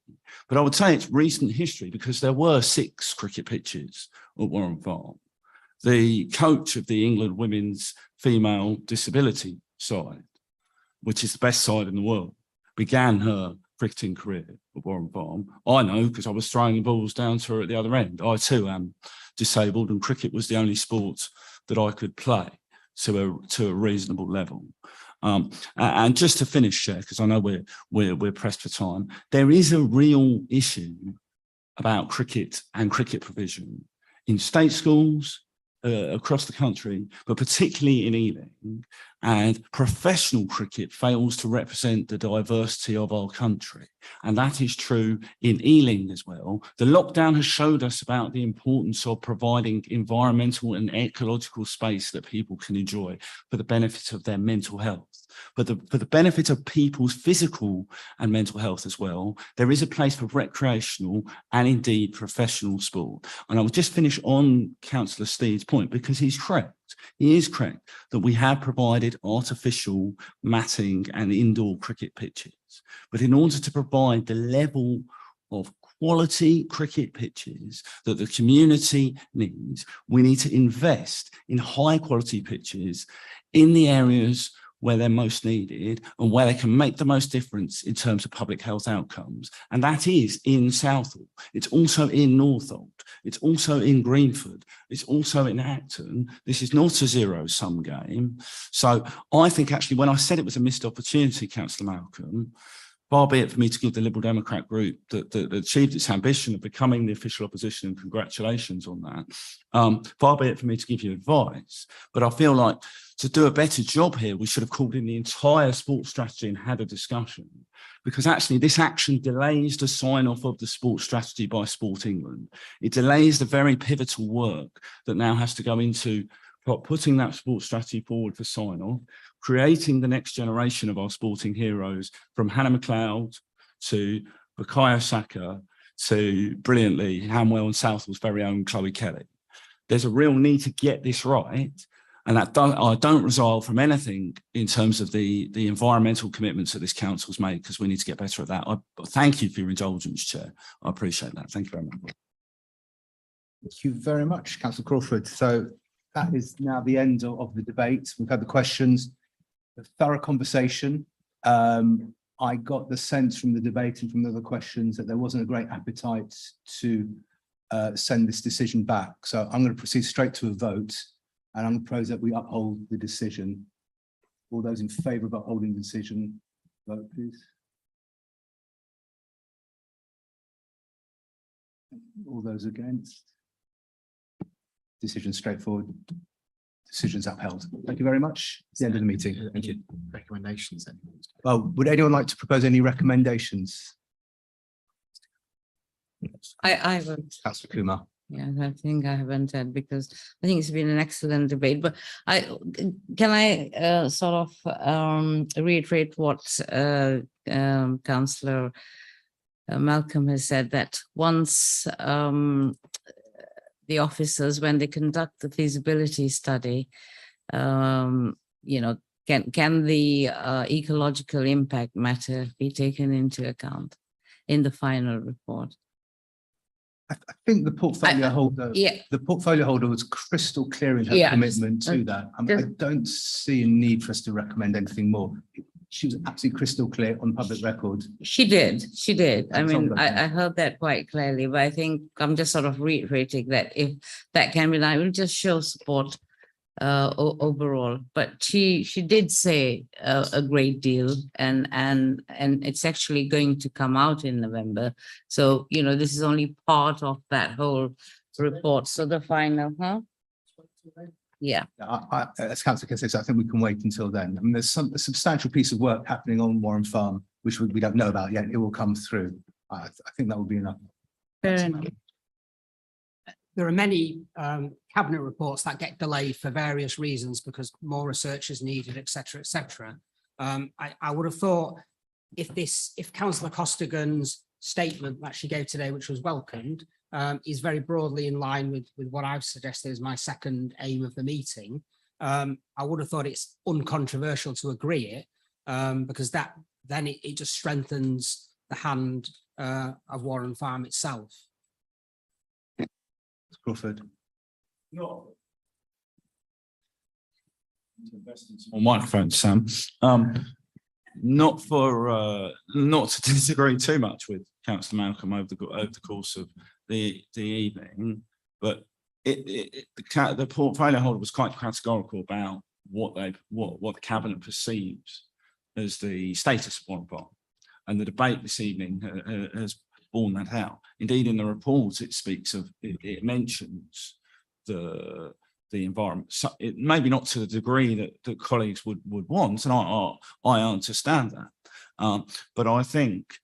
But I would say it's recent history because there were 6 cricket pitches at Warren Farm. The coach of the England women's female disability side, which is the best side in the world, began her cricketing career at Warren Farm. I know because I was throwing the balls down to her at the other end. I too am disabled, and cricket was the only sport that I could play to a reasonable level. And just to finish, Chair, because I know we're pressed for time, there is a real issue about cricket and cricket provision in state schools across the country, but particularly in Ealing, and professional cricket fails to represent the diversity of our country. And that is true in Ealing as well. The lockdown has showed us about the importance of providing environmental and ecological space that people can enjoy for the benefit of their mental health. But for the benefit of people's physical and mental health as well, there is a place for recreational and indeed professional sport. And I will just finish on Councillor Steed's point, because he's correct. He is correct that we have provided artificial matting and indoor cricket pitches. But in order to provide the level of quality cricket pitches that the community needs, we need to invest in high quality pitches in the areas where they're most needed and where they can make the most difference in terms of public health outcomes. And that is in Southall. It's also in Northolt. It's also in Greenford. It's also in Acton. This is not a zero-sum game. So I think actually when I said it was a missed opportunity, Councillor Malcolm, far be it for me to give the Liberal Democrat group that achieved its ambition of becoming the official opposition, and congratulations on that. Far be it for me to give you advice, but I feel like to do a better job here, we should have called in the entire sports strategy and had a discussion, because actually this action delays the sign-off of the sports strategy by Sport England. It delays the very pivotal work that now has to go into putting that sports strategy forward for sign-off, creating the next generation of our sporting heroes, from Hannah McLeod to Bukayo Saka to brilliantly Hanwell and Southall's very own Chloe Kelly. There's a real need to get this right, and I don't resile from anything in terms of the environmental commitments that this council's made, because we need to get better at that. I thank you for your indulgence, Chair. I appreciate that. Thank you very much. Thank you very much, Councillor Crawford. So that is now the end of the debate. We've had the questions, a thorough conversation. I got the sense from the debate and from the other questions that there wasn't a great appetite to send this decision back. So I'm going to proceed straight to a vote, and I'm going to propose that we uphold the decision. All those in favour of upholding the decision, vote please. All those against? Decision straightforward. Decisions upheld. Thank you very much. It's the end of the meeting. Thank you. Recommendations then. Well, would anyone like to propose any recommendations? I would. Councillor Kumar. Yeah, I think I haven't said, because I think it's been an excellent debate, but can I sort of reiterate what Councillor Malcolm has said, that once the officers, when they conduct the feasibility study, you know, can the ecological impact matter be taken into account in the final report? I think the portfolio holder, the portfolio holder was crystal clear in her commitment to that. I don't see a need for us to recommend anything more. She was absolutely crystal clear on public record. She did. I mean, I heard that quite clearly, but I think I'm just sort of reiterating that if that can be done, it will just show support overall. But she did say a great deal, and it's actually going to come out in November. So, you know, this is only part of that whole report. So the final, Yeah. As Councillor Kiss says, I think we can wait until then. I mean, there's a substantial piece of work happening on Warren Farm, which we don't know about yet. It will come through. I think that will be enough. There are many cabinet reports that get delayed for various reasons, because more research is needed, etc., etc. I would have thought if Councillor Costigan's statement that she gave today, which was welcomed, is very broadly in line with what I've suggested as my second aim of the meeting, I would have thought it's uncontroversial to agree it, because then it just strengthens the hand of Warren Farm itself. Crawford. On microphone, Sam. Not to disagree too much with Councillor Malcolm over the course of the evening, but the portfolio holder was quite categorical about what the cabinet perceives as the status of Warren Farm, and the debate this evening has borne that out. Indeed, in the report, it speaks of it mentions the environment. So it maybe not to the degree that colleagues would want, and I understand that. But I think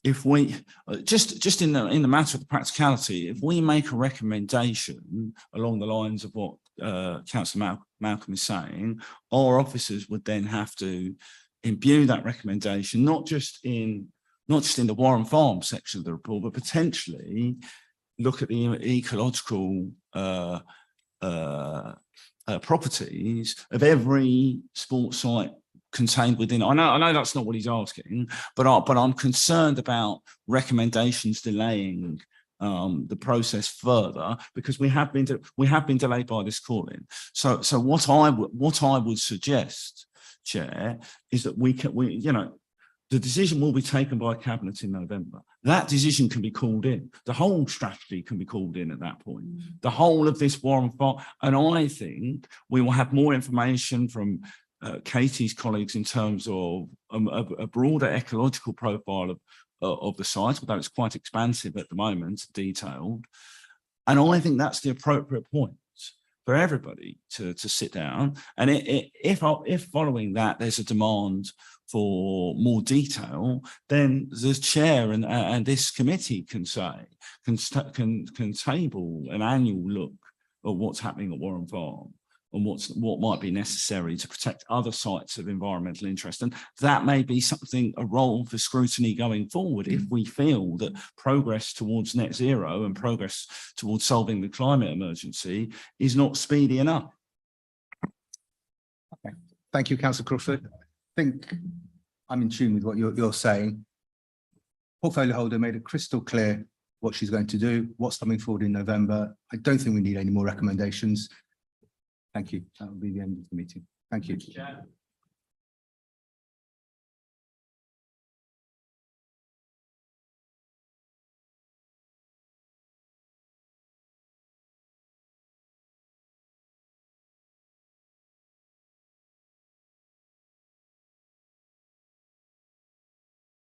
if we just in the matter of the practicality, if we make a recommendation along the lines of what Councillor Malcolm is saying, our officers would then have to imbue that recommendation not just in the Warren Farm section of the report, but potentially look at the ecological properties of every sports site contained within. I know that's not what he's asking, but I'm concerned about recommendations delaying the process further, because we have been delayed by this calling. So what I would suggest, Chair, is that the decision will be taken by Cabinet in November. That decision can be called in. The whole strategy can be called in at that point. The whole of this war on fire. And I think we will have more information from Katie's colleagues in terms of a broader ecological profile of the site, although it's quite expansive at the moment, detailed. And I think that's the appropriate point for everybody to sit down. And if following that there's a demand for more detail, then the chair and this committee can table an annual look at what's happening at Warren Farm and what might be necessary to protect other sites of environmental interest. And that may be a role for scrutiny going forward if we feel that progress towards net zero and progress towards solving the climate emergency is not speedy enough. Okay. Thank you, Councillor Crawford. I think I'm in tune with what you're saying. Portfolio holder made it crystal clear what she's going to do, what's coming forward in November. I don't think we need any more recommendations. Thank you. That will be the end of the meeting. Thank you.